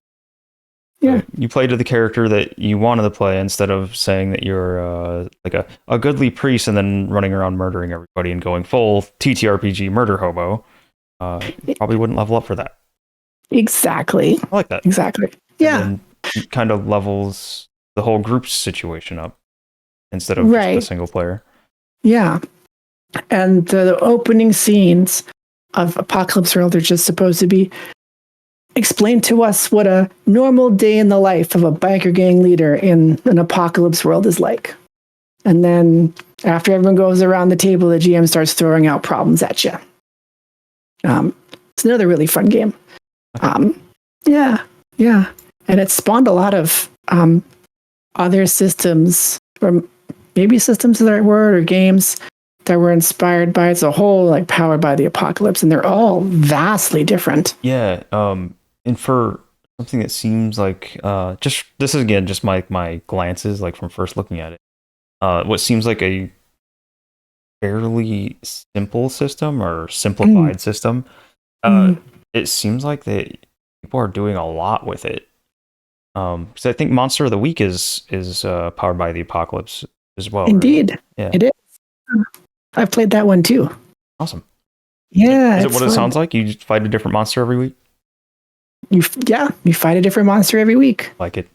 S2: Yeah.
S1: You played to the character that you wanted to play instead of saying that you're like a goodly priest and then running around murdering everybody and going full ttrpg murder hobo. You probably wouldn't level up for that.
S2: Exactly.
S1: I like that.
S2: Exactly. Yeah.
S1: And it kind of levels the whole group's situation up instead of just a single player.
S2: Yeah. And the opening scenes of Apocalypse World are just supposed to be explain to us what a normal day in the life of a biker gang leader in an apocalypse world is like. And then after everyone goes around the table, the GM starts throwing out problems at you. It's another really fun game. Yeah. And it spawned a lot of other systems, or maybe systems is the right word, or games that were inspired by it as a whole, like powered by the apocalypse, and they're all vastly different.
S1: Yeah. And for something that seems like this is again just my glances, like from first looking at it, what seems like a fairly simple system or simplified system, it seems like that people are doing a lot with it. Because I think Monster of the Week is powered by the apocalypse as well.
S2: Indeed,
S1: right? Yeah,
S2: it is. I've played that one too.
S1: Awesome.
S2: Yeah,
S1: is it what it sounds like? You just fight a different monster every week?
S2: You fight a different monster every week.
S1: Like it.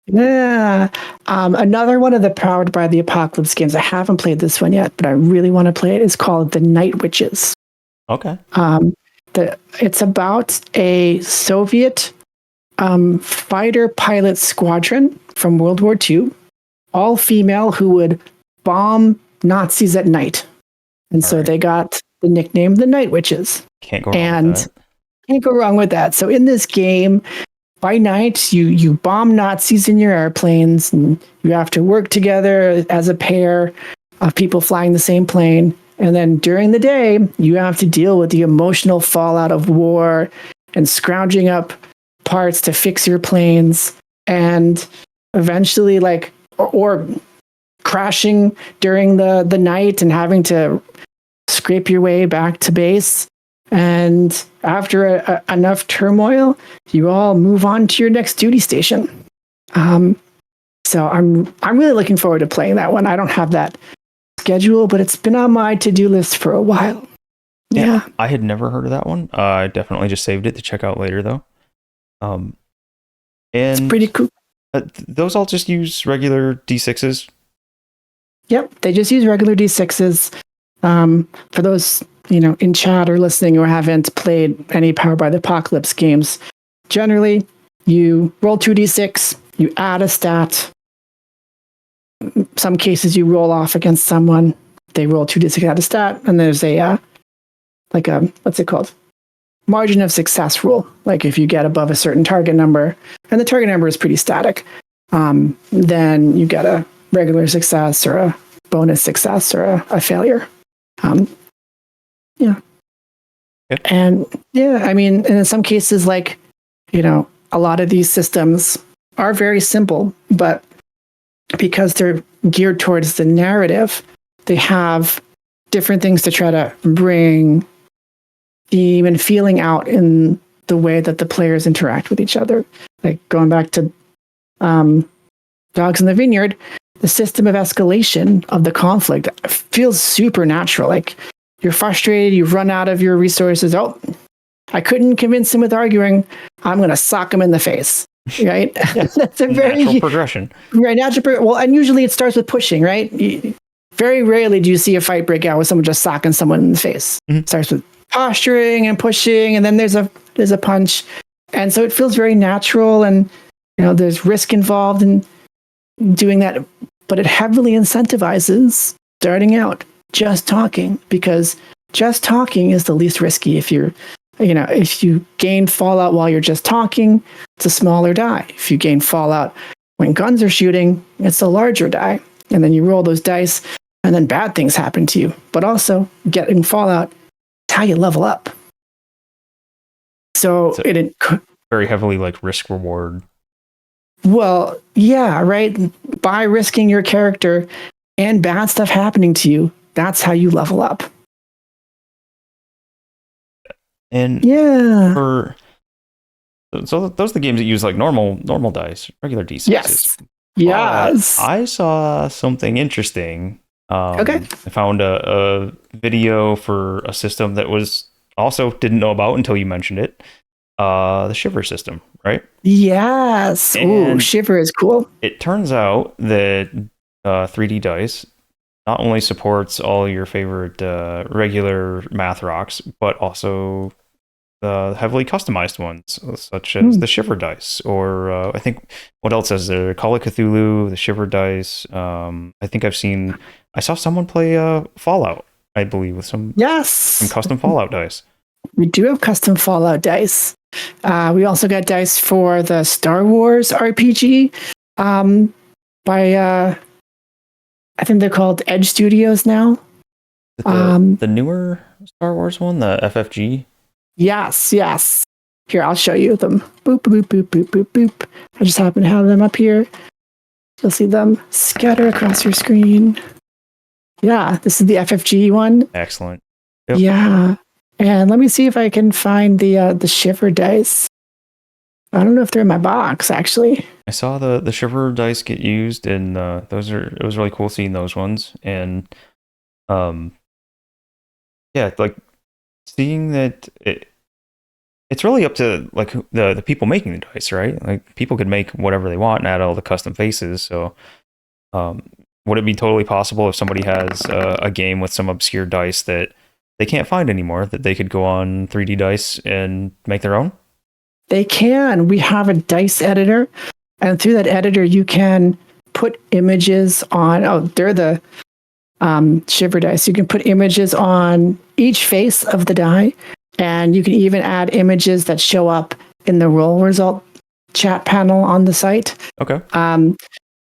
S2: Yeah. Another one of the powered by the apocalypse games. I haven't played this one yet, but I really want to play it. Is called The Night Witches.
S1: Okay.
S2: It's about a Soviet fighter pilot squadron from World War II, all female, who would bomb Nazis at night, and so they got the nickname the Night Witches.
S1: Can't go wrong with that.
S2: Can't go wrong with that. So in this game, by night, you bomb Nazis in your airplanes, and you have to work together as a pair of people flying the same plane. And then during the day, you have to deal with the emotional fallout of war and scrounging up parts to fix your planes, and eventually, or crashing during the night and having to scrape your way back to base. And after enough turmoil, you all move on to your next duty station. So I'm really looking forward to playing that one. I don't have that schedule, but it's been on my to-do list for a while. Yeah.
S1: I had never heard of that one. I definitely just saved it to check out later, though. And
S2: it's pretty cool.
S1: Those all just use regular D6s?
S2: Yep, they just use regular D6s. For those in chat or listening or haven't played any Powered by the Apocalypse games, generally you roll 2d6, you add a stat. Some cases you roll off against someone, they roll 2d6, add a stat, and there's a what's it called? Margin of success rule. Like if you get above a certain target number, and the target number is pretty static, then you get a regular success or a bonus success or a failure. Yeah.
S1: Yep.
S2: And and in some cases, a lot of these systems are very simple, but because they're geared towards the narrative, they have different things to try to bring theme and feeling out in the way that the players interact with each other. Like going back to Dogs in the Vineyard, the system of escalation of the conflict feels supernatural. Like you're frustrated, you've run out of your resources. Oh, I couldn't convince him with arguing. I'm going to sock him in the face. Right? That's a very
S1: natural progression.
S2: Right, well, and usually it starts with pushing, right? Very rarely do you see a fight break out with someone just socking someone in the face. Mm-hmm. It starts with posturing and pushing, and then there's a punch. And so it feels very natural, and there's risk involved in doing that, but it heavily incentivizes starting out just talking, because just talking is the least risky. If you gain fallout while you're just talking, it's a smaller die. If you gain fallout when guns are shooting, it's a larger die. And then you roll those dice, and then bad things happen to you. But also, getting fallout is how you level up. So it
S1: very heavily like risk reward.
S2: Well, yeah, right. By risking your character and bad stuff happening to you, that's how you level up.
S1: And
S2: yeah,
S1: so those are the games that use like normal dice, regular d6s.
S2: Yes.
S1: I saw something interesting.
S2: Okay.
S1: I found a video for a system that was also didn't know about until you mentioned it. The Shiver system, right?
S2: Yes. Ooh, Shiver is cool.
S1: It turns out that 3D not only supports all your favorite regular math rocks, but also the heavily customized ones, such as the Shiver dice, or I think what else is there? Call of Cthulhu, the Shiver dice. I think I saw someone play Fallout, I believe, with some custom Fallout dice.
S2: We do have custom Fallout dice. We also got dice for the Star Wars RPG by I think they're called Edge Studios now.
S1: The newer Star Wars one, the FFG?
S2: Yes. Here, I'll show you them. Boop, boop, boop, boop, boop, boop. I just happen to have them up here. You'll see them scatter across your screen. Yeah, this is the FFG one.
S1: Excellent.
S2: Yep. Yeah. And let me see if I can find the Shiver dice. I don't know if they're in my box, actually.
S1: I saw the Shiver dice get used, and it was really cool seeing those ones. And like seeing that it's really up to like the people making the dice, right? Like people could make whatever they want and add all the custom faces. So would it be totally possible if somebody has a game with some obscure dice that they can't find anymore, that they could go on 3D-dice and make their own?
S2: They can. We have a dice editor, and through that editor, you can put images on. Oh, they're the Shiver dice. You can put images on each face of the die, and you can even add images that show up in the roll result chat panel on the site.
S1: Okay.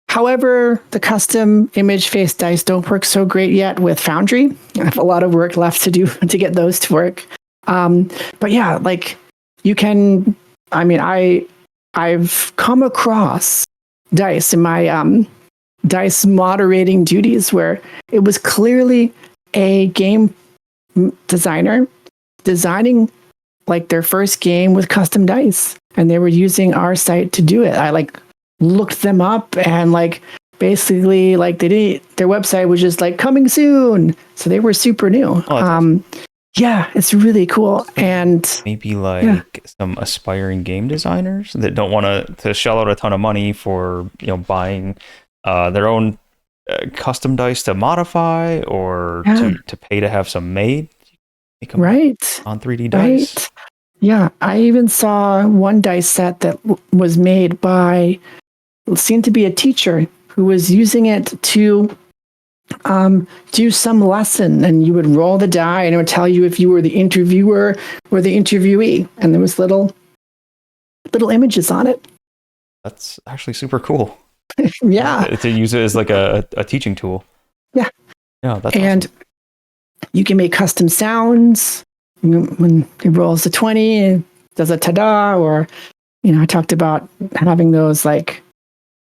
S2: However, the custom image face dice don't work so great yet with Foundry. I have a lot of work left to do to get those to work. But yeah, like you can. I mean, I've come across dice in my dice moderating duties where it was clearly a game designer designing like their first game with custom dice, and they were using our site to do it. I like looked them up, and like basically like their website was just like coming soon, so they were super new. Yeah, it's really cool. And
S1: maybe like some aspiring game designers that don't want to shell out a ton of money for buying their own custom dice to modify, or to pay to have some made.
S2: Right.
S1: On 3D dice.
S2: Right. Yeah, I even saw one dice set that was made by seemed to be a teacher who was using it to do some lesson, and you would roll the die and it would tell you if you were the interviewer or the interviewee, and there was little images on it.
S1: That's actually super cool.
S2: Yeah.
S1: To use it as like a teaching tool.
S2: Yeah.
S1: Yeah, that's
S2: and
S1: awesome.
S2: You can make custom sounds when it rolls a 20 and does a ta-da, or I talked about having those like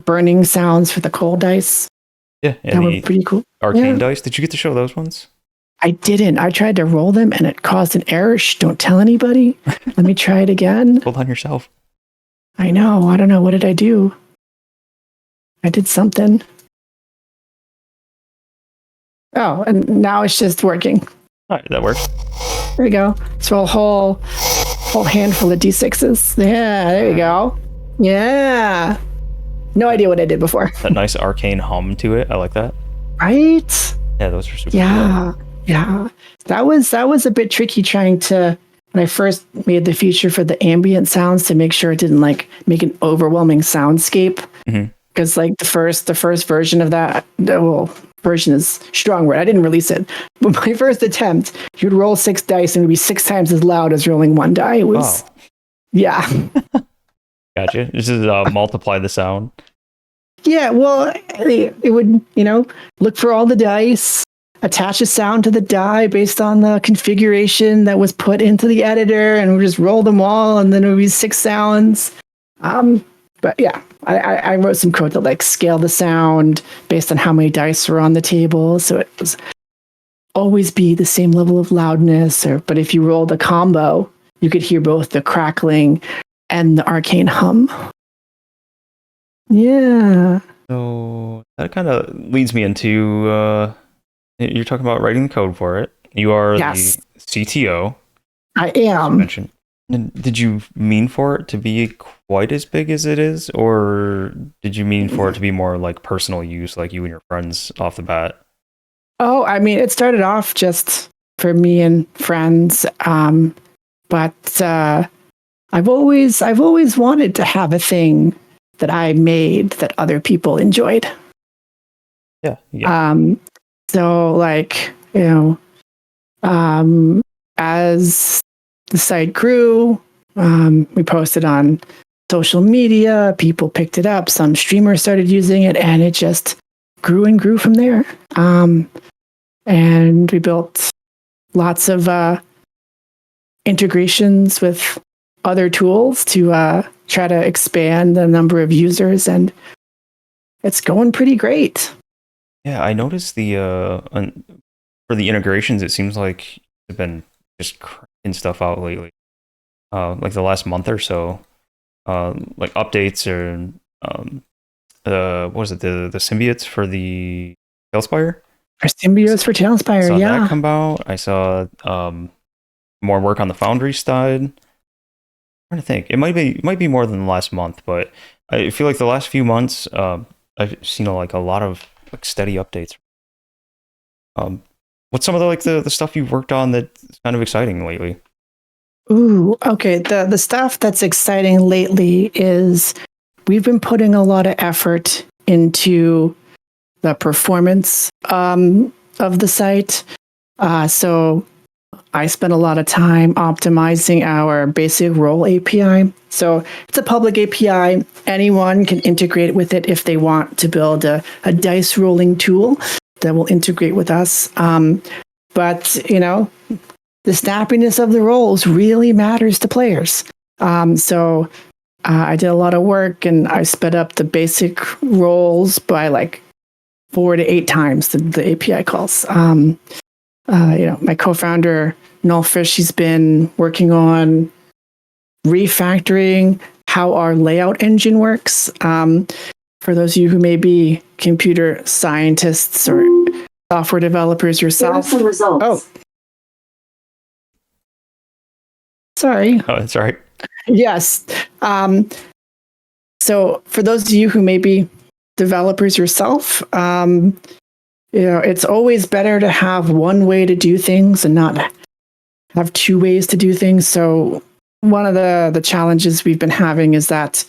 S2: burning sounds for the cold dice.
S1: Yeah,
S2: that were pretty cool.
S1: Arcane dice. Did you get to show those ones?
S2: I didn't. I tried to roll them and it caused an error. Shh, don't tell anybody. Let me try it again.
S1: Hold on yourself.
S2: I know. I don't know. What did I do? I did something. Oh, and now it's just working.
S1: All right, that works.
S2: There we go. So a whole handful of D6s. Yeah, there you go. Yeah. No idea what I did before.
S1: That nice arcane hum to it. I like that.
S2: Right?
S1: Yeah, those are super
S2: cool. Yeah. That was a bit tricky trying to when I first made the feature for the ambient sounds to make sure it didn't like make an overwhelming soundscape. Because like the first version of that, well, version is strong word. I didn't release it, but my first attempt, you'd roll 6 dice and it would be 6 times as loud as rolling 1 die. It was, yeah.
S1: Gotcha. This is multiply the sound.
S2: Yeah, well, it would, look for all the dice, attach a sound to the die based on the configuration that was put into the editor, and we just roll them all, and then it would be 6 sounds. But yeah, I wrote some code that like scale the sound based on how many dice were on the table, so it was always be the same level of loudness. But if you rolled a combo, you could hear both the crackling and the arcane hum. Yeah.
S1: So that kind of leads me into you're talking about writing the code for it. You are the CTO.
S2: I am.
S1: Mentioned. Did you mean for it to be quite as big as it is, or did you mean for it to be more like personal use, like you and your friends off the bat?
S2: Oh, I mean, it started off just for me and friends, but I've always wanted to have a thing that I made that other people enjoyed.
S1: Yeah.
S2: So like, as the site grew, we posted on social media, people picked it up, some streamers started using it, and it just grew and grew from there. And we built lots of integrations with other tools to try to expand the number of users, and it's going pretty great.
S1: Yeah, I noticed for the integrations, it seems like they've been just cranking stuff out lately. Like the last month or so, like updates or what was it, the symbiotes for the Tailspire?
S2: For symbiotes for Tailspire,
S1: saw
S2: yeah.
S1: that come out. I saw more work on the Foundry side. I'm trying to think. It might be more than the last month, but I feel like the last few months, I've seen a lot of like steady updates. What's some of the stuff you've worked on that's kind of exciting lately?
S2: Ooh, okay. The stuff that's exciting lately is we've been putting a lot of effort into the performance of the site. So I spent a lot of time optimizing our basic role API. So it's a public API. Anyone can integrate with it if they want to build a dice rolling tool that will integrate with us. But, the snappiness of the rolls really matters to players. So I did a lot of work, and I sped up the basic rolls by like 4 to 8 times the API calls. My co-founder, Nullfish, she's been working on refactoring how our layout engine works. For those of you who may be computer scientists or software developers yourself.
S3: Here are some results.
S2: Oh. Sorry.
S1: Oh, that's all right.
S2: Yes. So for those of you who may be developers yourself, it's always better to have one way to do things and not have 2 ways to do things. So one of the challenges we've been having is that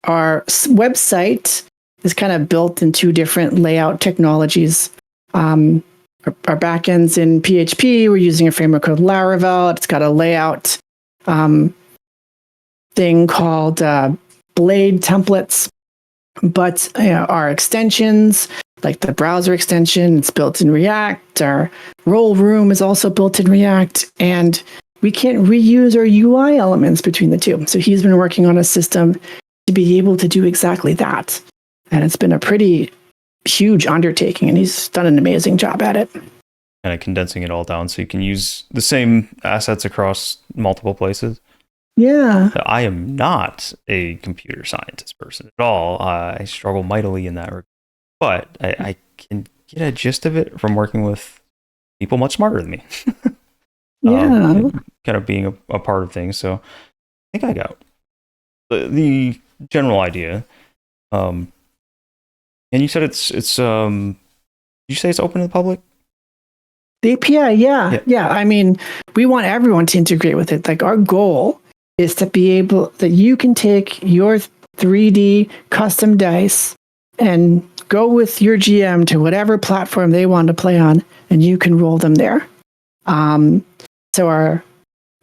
S2: our website is kind of built in 2 different layout technologies. Our backend's in PHP. We're using a framework called Laravel. It's got a layout thing called Blade templates. But our extensions, like the browser extension, it's built in React. Our role room is also built in React, and we can't reuse our UI elements between the 2. So he's been working on a system to be able to do exactly that. And it's been a pretty huge undertaking, and he's done an amazing job at it.
S1: Kind of condensing it all down so you can use the same assets across multiple places.
S2: Yeah.
S1: I am not a computer scientist person at all. I struggle mightily in that regard. But I can get a gist of it from working with people much smarter than me.
S2: Yeah.
S1: Kind of being a part of things. So I think I got the general idea. And you said it's you say it's open to the public?
S2: The API, yeah. I mean, we want everyone to integrate with it. Like our goal is to be able that you can take your 3D custom dice and go with your GM to whatever platform they want to play on, and you can roll them there. So our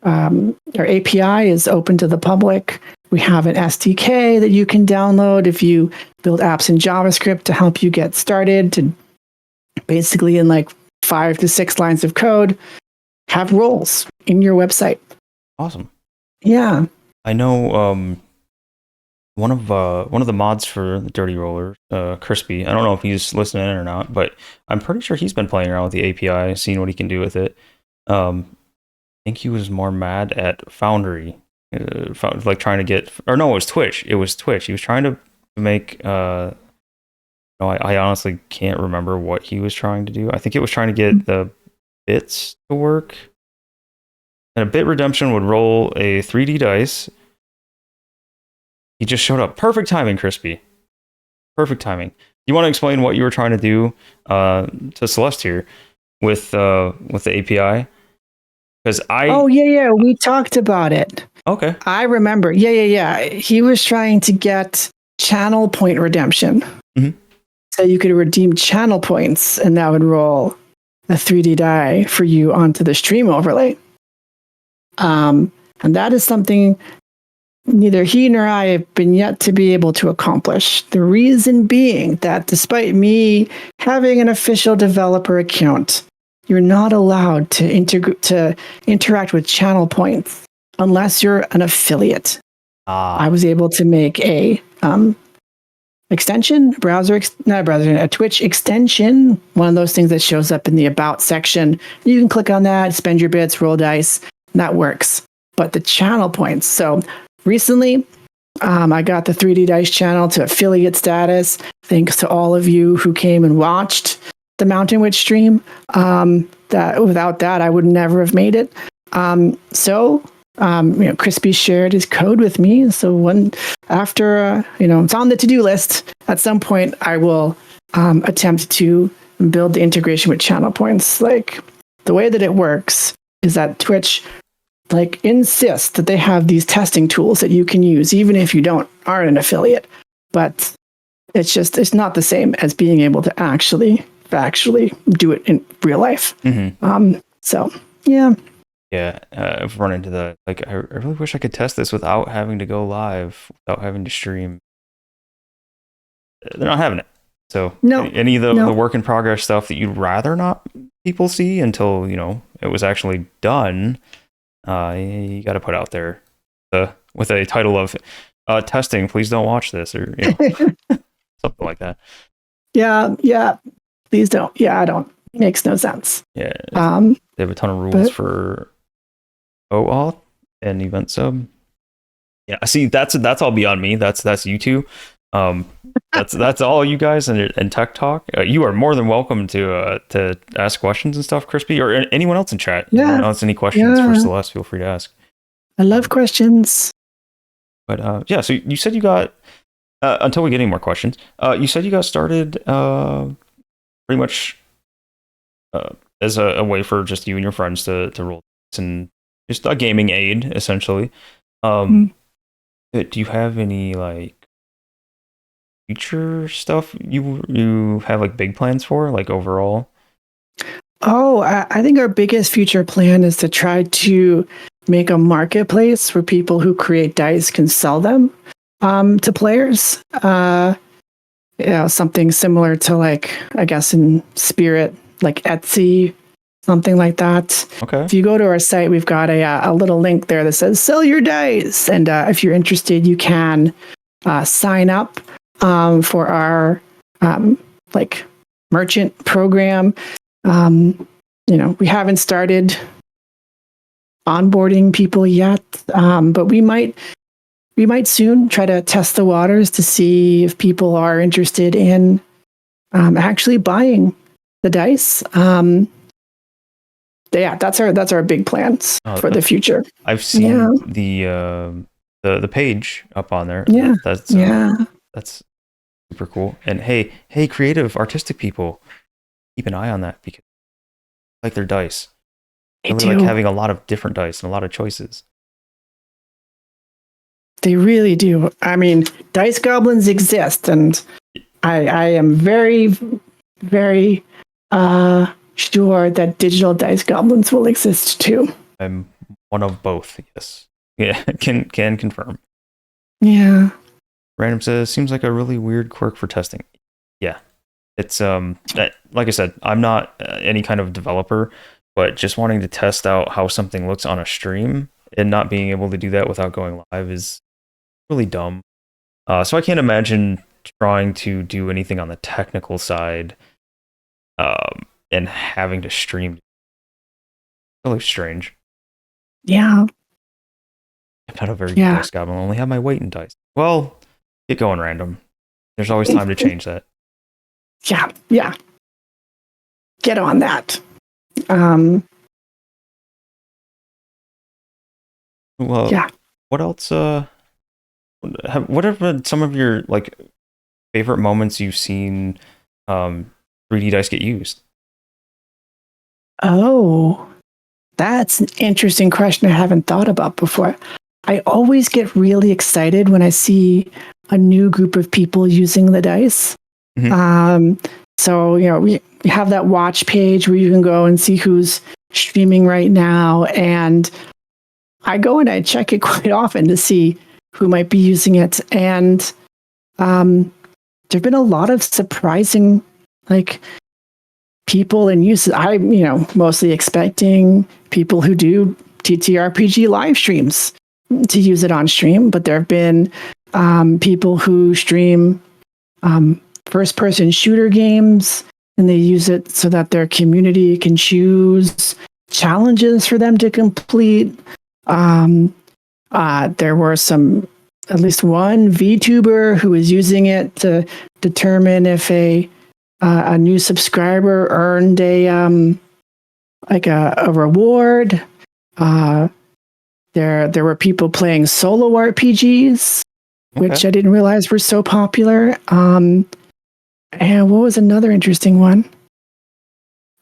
S2: API is open to the public. We have an SDK that you can download if you build apps in JavaScript to help you get started, to basically in like 5 to 6 lines of code, have roles in your website.
S1: Awesome.
S2: Yeah.
S1: I know one of the mods for the Dirty Roller, Crispy. I don't know if he's listening in or not, but I'm pretty sure he's been playing around with the API, seeing what he can do with it. I think he was more mad at Foundry, like trying to get, or no, it was Twitch. It was Twitch. He was trying to make. No, I honestly can't remember what he was trying to do. I think it was trying to get the bits to work. And a bit redemption would roll a 3D dice. He just showed up. Perfect timing, Crispy. Perfect timing. You want to explain what you were trying to do to Celeste here with the API? Because
S2: Oh yeah, we talked about it.
S1: Okay.
S2: I remember. Yeah. He was trying to get channel point redemption.
S1: Mm-hmm.
S2: So you could redeem channel points, and that would roll a 3D die for you onto the stream overlay. And that is something neither he nor I have been yet to be able to accomplish. The reason being that despite me having an official developer account, you're not allowed to interact with channel points unless you're an affiliate. I was able to make a extension, a Twitch extension, one of those things that shows up in the About section. You can click on that, spend your bits, roll dice, and that works. But the channel points. So recently, I got the 3D Dice channel to affiliate status, thanks to all of you who came and watched the Mountain Witch stream. That without that, I would never have made it. Crispy shared his code with me. So after it's on the to-do list. At some point, I will attempt to build the integration with channel points. Like the way that it works is that Twitch insists that they have these testing tools that you can use, even if you aren't an affiliate. But it's not the same as being able to actually do it in real life.
S1: Mm-hmm.
S2: So yeah.
S1: Yeah, I've run into the I really wish I could test this without having to go live, without having to stream. They're not having it. So
S2: no,
S1: any of the work in progress stuff that you'd rather not people see until it was actually done, you got to put out there with a title of testing. Please don't watch this, or something like that.
S2: Yeah. Please don't. Yeah, I don't. Makes no sense.
S1: Yeah. They have a ton of rules for OAuth and event sub. Yeah, see, that's all beyond me. That's you two. That's all you guys and Tech Talk. You are more than welcome to ask questions and stuff, Crispy, or anyone else in chat.
S2: Yeah.
S1: Anyone else any questions for Celeste? Feel free to ask.
S2: I love questions.
S1: But yeah, so you said you got until we get any more questions. You said you got started pretty much as a way for just you and your friends to roll and just a gaming aid essentially. Do you have any future stuff you have big plans for overall?
S2: I think our biggest future plan is to try to make a marketplace where people who create dice can sell them to players. Something similar to I guess in spirit, like Etsy, something like that.
S1: Okay.
S2: If you go to our site, we've got a little link there that says "Sell your dice," and if you're interested, you can sign up for our merchant program. We haven't started onboarding people yet, but we might soon try to test the waters to see if people are interested in actually buying the dice. That's our big plans for the future.
S1: I've seen the page up on there.
S2: Yeah,
S1: that's super cool. And hey, creative, artistic people, keep an eye on that because like their dice.
S2: They
S1: I really
S2: do.
S1: like having a lot of different dice and a lot of choices.
S2: They really do. I mean, dice goblins exist, and I am very, very sure that digital dice goblins will exist too.
S1: I'm one of both. Yes. Yeah, can confirm.
S2: Yeah.
S1: Random says seems like a really weird quirk for testing. Yeah, it's like I said, I'm not any kind of developer, but just wanting to test out how something looks on a stream and not being able to do that without going live is really dumb. So I can't imagine trying to do anything on the technical side, and having to stream. Really strange.
S2: Yeah.
S1: I'm not a very good
S2: Yeah.
S1: dice goblin. I only have my weight in dice. Well, get going, random. There's always time to change that.
S2: Yeah. Yeah. Get on that.
S1: Well,
S2: Yeah.
S1: what else? What have been some of your like favorite moments you've seen 3D dice get used?
S2: Oh, that's an interesting question I haven't thought about before. I always get really excited when I see a new group of people using the dice. So, we have that watch page where you can go and see who's streaming right now. And I go and I check it quite often to see who might be using it. And there have been a lot of surprising, like, people in use. I'm, mostly expecting people who do TTRPG live streams to use it on stream, but there have been people who stream first-person shooter games, and they use it so that their community can choose challenges for them to complete. There were at least one VTuber who was using it to determine if a new subscriber earned a reward. There were people playing solo RPGs, which I didn't realize were so popular. And what was another interesting one?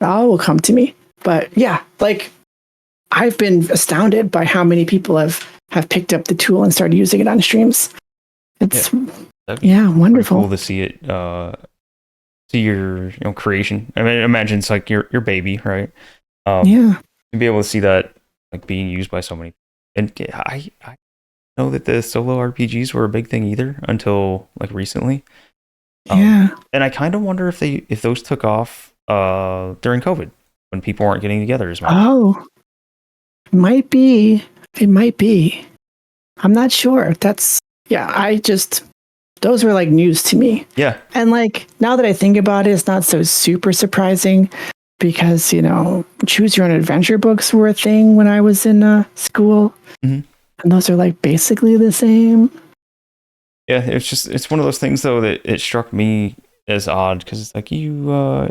S2: That will come to me. But yeah, like, I've been astounded by how many people have picked up the tool and started using it on streams. It's wonderful.
S1: Cool to see it. See your creation. I mean, imagine it's like your baby, right? To be able to see that like being used by so many. And I know that the solo RPGs were a big thing either until like recently. And I kind of wonder if those took off during COVID when people weren't getting together as much.
S2: Oh, it might be. I'm not sure. Those were like news to me.
S1: Yeah.
S2: And like, now that I think about it, it's not so super surprising because, choose your own adventure books were a thing when I was in school. And those are like basically the same.
S1: Yeah, it's one of those things though that it struck me as odd because it's like you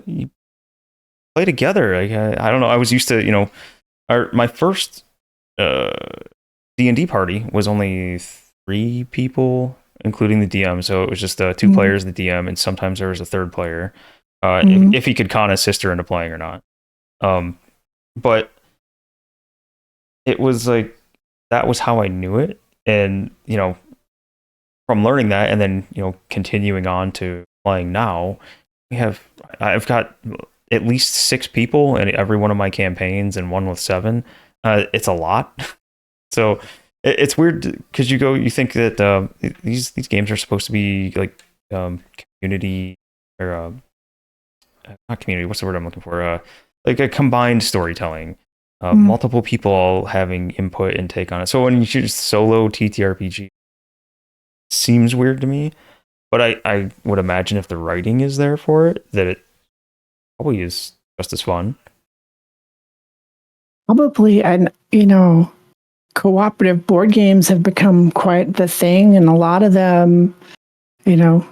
S1: play together. Like I don't know. I was used to my first D&D party was only 3 people, including the DM. So it was just 2 players, the DM, and sometimes there was a third player, if he could con his sister into playing or not. But it was like that was how I knew it, and from learning that and then continuing on to playing now, I've got at least 6 people in every one of my campaigns and one with 7. It's a lot. So it's weird because you think that these games are supposed to be like community or not community. What's the word I'm looking for? Like a combined storytelling, multiple people all having input and take on it. So when you choose solo TTRPG, seems weird to me, but I would imagine if the writing is there for it, that it probably is just as fun.
S2: Probably, and cooperative board games have become quite the thing, and a lot of them,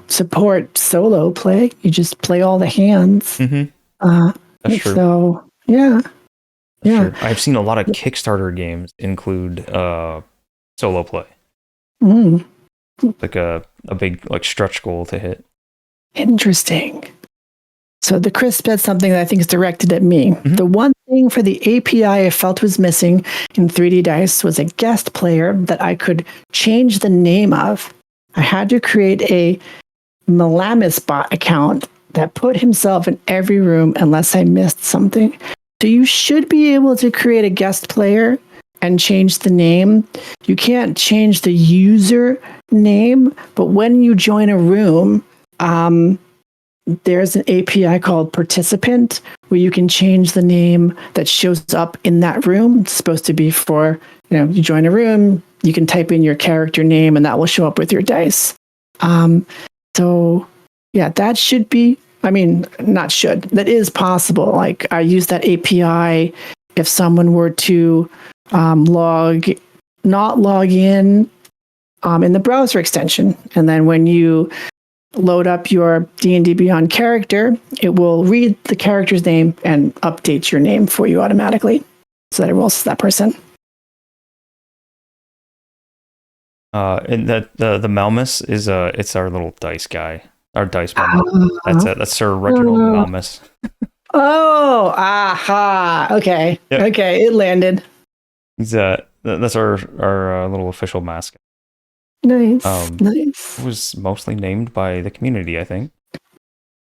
S2: support solo play. You just play all the hands.
S1: That's true.
S2: So yeah.
S1: True. I've seen a lot of Kickstarter games include solo play. Like a big like stretch goal to hit.
S2: Interesting. So the Chris said something that I think is directed at me. The one thing for the API I felt was missing in 3D Dice was a guest player that I could change the name of. I had to create a Malamis bot account that put himself in every room unless I missed something. So you should be able to create a guest player and change the name. You can't change the user name, but when you join a room, there's an API called participant where you can change the name that shows up in that room. It's supposed to be for, you join a room, you can type in your character name and that will show up with your dice. So yeah, that should be, that is possible. Like I use that API if someone were to not log in the browser extension. And then when you load up your D&D Beyond character, it will read the character's name and update your name for you automatically so that it rolls to that person.
S1: And that the Malmus is it's our little dice guy, our dice Malmus. That's Sir Reginald Malmus.
S2: Oh, aha. Okay. Yep. Okay, it landed.
S1: He's that's our little official mascot.
S2: Nice. Nice.
S1: It was mostly named by the community, I think.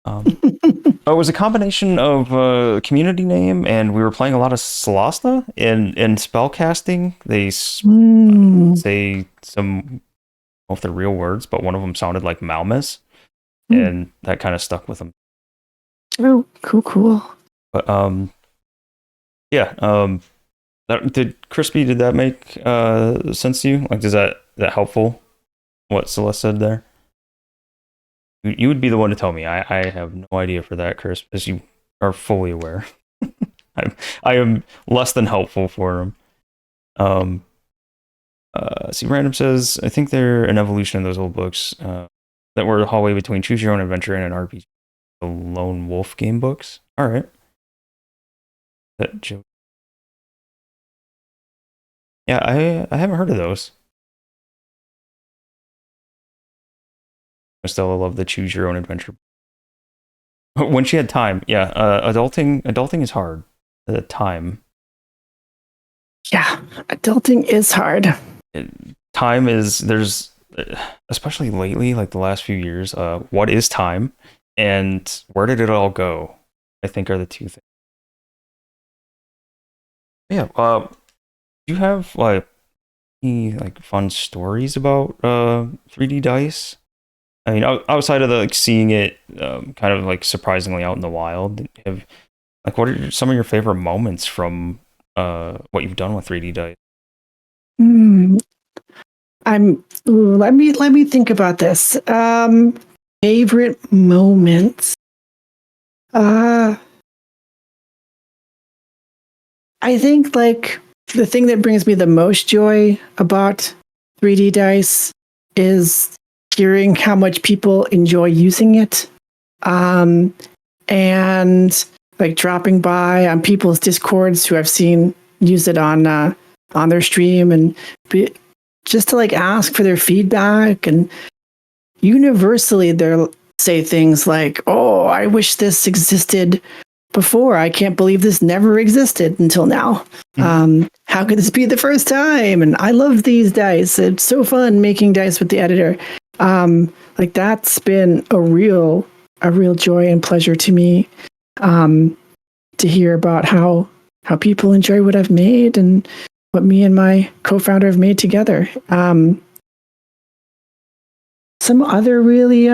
S1: It was a combination of community name, and we were playing a lot of Celeste in spellcasting. They say some, I don't know if they're real words, but one of them sounded like Malmus, and that kind of stuck with them.
S2: Oh, cool.
S1: But did that make sense to you? Like, is that helpful? What Celeste said there? You would be the one to tell me. I have no idea for that, Chris, as you are fully aware. I am less than helpful for him. See, Random says, I think they're an evolution of those old books that were the hallway between Choose Your Own Adventure and an RPG. The Lone Wolf game books. All right. That joke. Yeah, I haven't heard of those. Stella loved the Choose Your Own Adventure. When she had time, yeah. Adulting is hard. The time.
S2: Yeah, adulting is hard.
S1: Time is, there's, especially lately, like the last few years, what is time and where did it all go? I think are the two things. Yeah. Do you have any fun stories about 3D dice? I mean, outside of the seeing it kind of surprisingly out in the wild, what are some of your favorite moments from what you've done with 3D dice?
S2: Let me think about this. Favorite moments. I think the thing that brings me the most joy about 3D dice is hearing how much people enjoy using it, and dropping by on people's Discords who I've seen use it on their stream, and just to ask for their feedback. And universally they'll say things like, "Oh, I wish this existed before. I can't believe this never existed until now. How could this be the first time? And I love these dice. It's so fun making dice with the editor." That's been a real joy and pleasure to me, to hear about how people enjoy what I've made and what me and my co-founder have made together. Some other really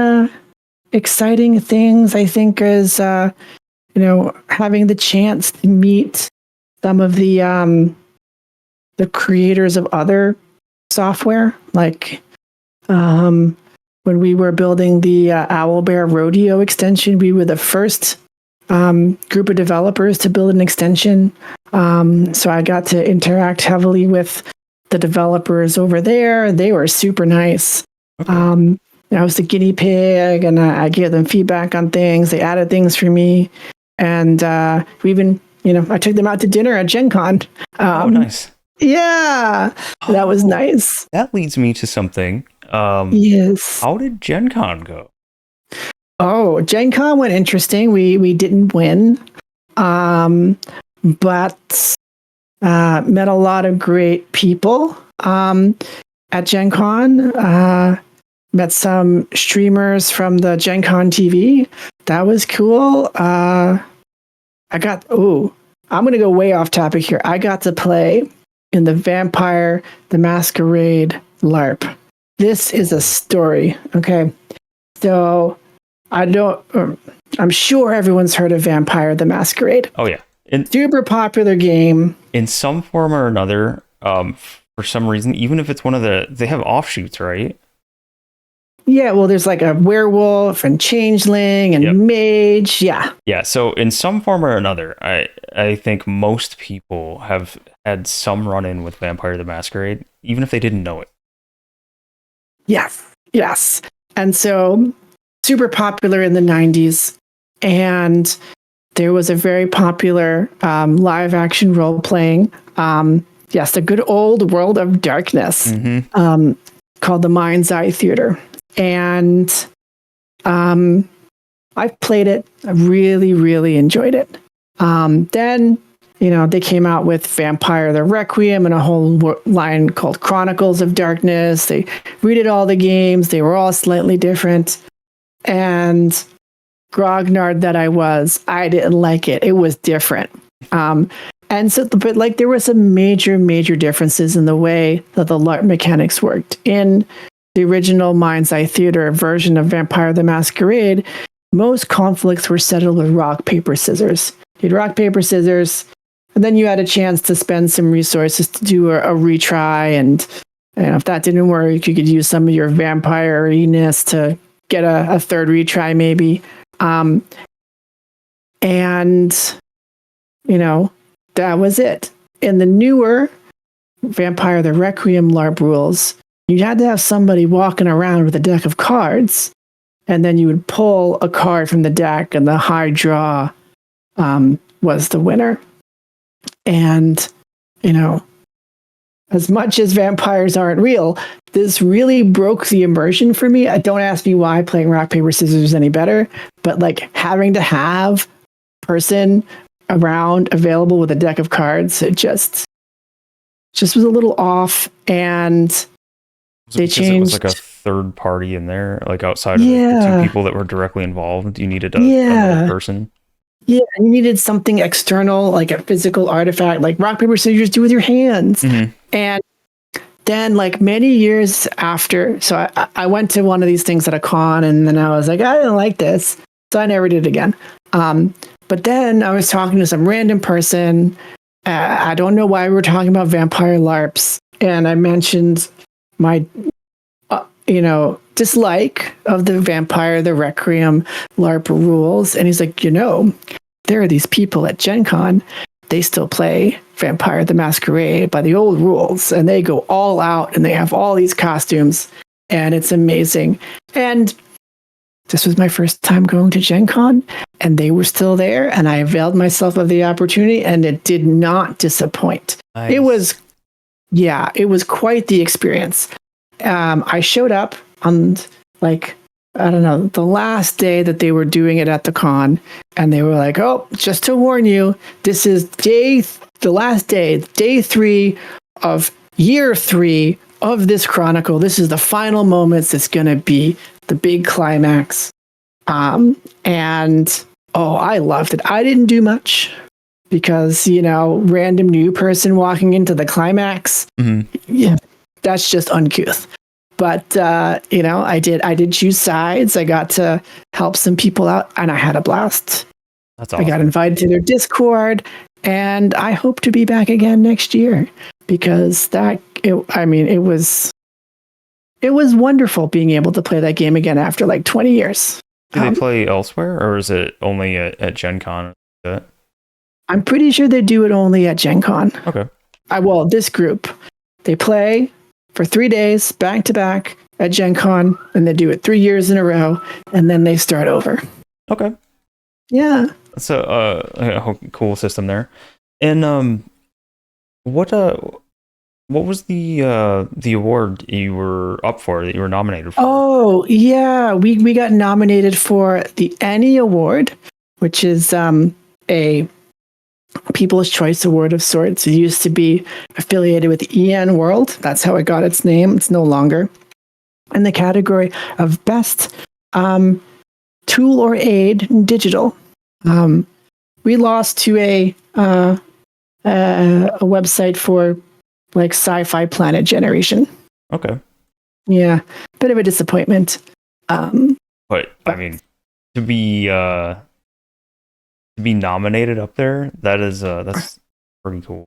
S2: exciting things, I think, is having the chance to meet some of the creators of other software, when we were building the Owlbear Rodeo extension, we were the first group of developers to build an extension. So I got to interact heavily with the developers over there. They were super nice. Okay. I was the guinea pig, and I gave them feedback on things. They added things for me, and we even, I took them out to dinner at Gen Con.
S1: Nice.
S2: Yeah, that was nice.
S1: That leads me to something.
S2: Yes.
S1: How did Gen Con go?
S2: Oh, Gen Con went interesting. We didn't win. but met a lot of great people at Gen Con. Met some streamers from the Gen Con TV. That was cool. I'm going to go way off topic here. I got to play in the Vampire the Masquerade LARP. This is a story, okay? So I'm sure everyone's heard of Vampire the Masquerade.
S1: Oh yeah.
S2: Super popular game.
S1: In some form or another, for some reason, even if it's they have offshoots, right?
S2: Yeah, well, there's like a werewolf and changeling and mage. Yeah.
S1: Yeah, so in some form or another, I think most people have had some run-in with Vampire the Masquerade, even if they didn't know it.
S2: Yes. And so, super popular in the 90s. And there was a very popular live-action role-playing, the good old World of Darkness, called the Mind's Eye Theater. And I've played it. I really, really enjoyed it. Then, they came out with Vampire the Requiem and a whole line called Chronicles of Darkness. They redid all the games. They were all slightly different. And grognard that I didn't like it. It was different. And so, but like there were some major differences in the way that the LARP mechanics worked. In the original Mind's Eye Theater version of Vampire the Masquerade, most conflicts were settled with rock, paper, scissors. You'd rock, paper, scissors, and then you had a chance to spend some resources to do a retry. And if that didn't work, you could use some of your vampire-ness to get a third retry, maybe. That was it. In the newer Vampire the Requiem LARP rules, you had to have somebody walking around with a deck of cards, and then you would pull a card from the deck, and the high draw was the winner. And, as much as vampires aren't real, this really broke the immersion for me. Don't ask me why playing rock, paper, scissors is any better, but like having to have a person around available with a deck of cards, it just was a little off. And they changed.
S1: It was like a third party in there, like outside of the two people that were directly involved. You needed another person.
S2: Yeah, you needed something external, like a physical artifact, like rock, paper, scissors, do with your hands.
S1: Mm-hmm.
S2: And then, like many years after, so I went to one of these things at a con, and then I was like, I didn't like this, so I never did it again. But then I was talking to some random person. I don't know why we were talking about vampire LARPs, and I mentioned my, dislike of the Vampire the Requiem LARP rules, and he's like, there are these people at Gen Con, they still play Vampire the Masquerade by the old rules, and they go all out, and they have all these costumes, and it's amazing. And this was my first time going to Gen Con, and they were still there, and I availed myself of the opportunity, and it did not disappoint. Nice. It was quite the experience. I showed up on the last day that they were doing it at the con, and they were like, oh, just to warn you, this is the last day, day 3 of year 3 of this chronicle. This is the final moments. It's going to be the big climax. I loved it. I didn't do much because, random new person walking into the climax. Mm-hmm. Yeah, that's just uncouth. But, I did choose sides. I got to help some people out, and I had a blast.
S1: That's awesome.
S2: I got invited to their Discord, and I hope to be back again next year because it was wonderful being able to play that game again after like 20 years.
S1: Do they play elsewhere, or is it only at Gen Con?
S2: I'm pretty sure they do it only at Gen Con.
S1: Okay.
S2: This group, they play for 3 days back to back at Gen Con, and they do it 3 years in a row, and then they start over.
S1: Okay.
S2: Yeah.
S1: That's a cool system there. And what was the award you were up for, that you were nominated for?
S2: Oh, yeah. We got nominated for the Annie Award, which is a People's Choice Award of sorts. It used to be affiliated with EN World. That's how it got its name. It's no longer. In the category of best tool or aid in digital. We lost to a website for like Sci-Fi Planet Generation.
S1: Okay.
S2: Yeah, bit of a disappointment.
S1: But I mean, to be nominated up there, that's pretty cool.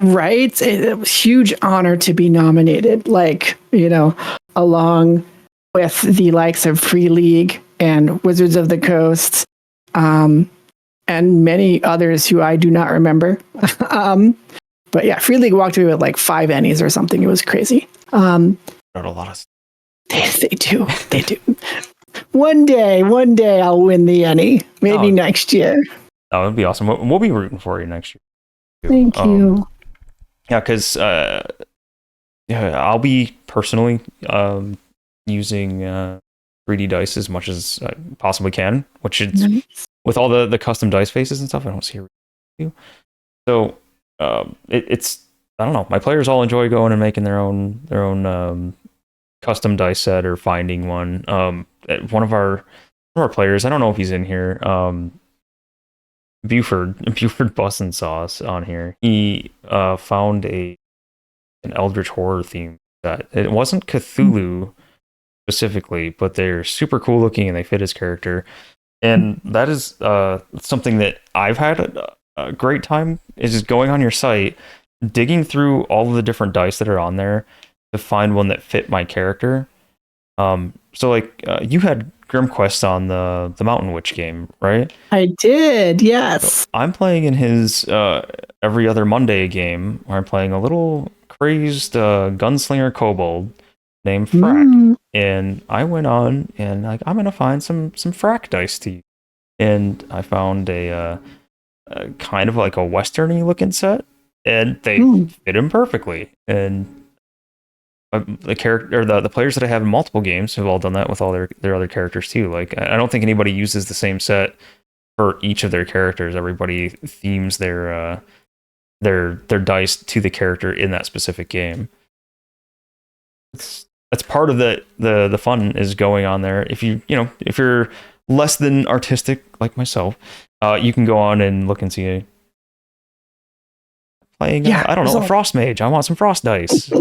S2: Right? It was a huge honor to be nominated, like, along with the likes of Free League and Wizards of the Coast, and many others who I do not remember. But yeah, Free League walked away with like 5 Ennies or something. It was crazy.
S1: Got a lot of
S2: they do. They do. One day I'll win the Ennie. Maybe next year.
S1: That would be awesome. We'll be rooting for you next year.
S2: Thank you.
S1: Yeah, because I'll be personally using 3D dice as much as I possibly can, which is nice. With all the custom dice faces and stuff. I don't see a reason to. So it's I don't know. My players all enjoy going and making their own custom dice set or finding one. One of our players, I don't know if he's in here. Buford Bussin' Sauce on here. He found an Eldritch Horror theme set. It wasn't Cthulhu specifically, but they're super cool looking and they fit his character. And that is something that I've had a great time, is just going on your site, digging through all of the different dice that are on there to find one that fit my character. So like you had GrimQuest on the Mountain Witch game, right?
S2: I did, yes.
S1: So I'm playing in his every other Monday game, where I'm playing a little crazed gunslinger kobold named Frack. And I went on and like, I'm gonna find some Frack dice to use. And I found a kind of like a westerny looking set, and they fit him perfectly. And the character, or the players that I have in multiple games have all done that with all their other characters too. Like, I don't think anybody uses the same set for each of their characters. Everybody themes their dice to the character in that specific game. That's part of the fun is going on there. If you're less than artistic like myself, you can go on and look and see playing. I don't know, a Frost Mage. I want some Frost dice.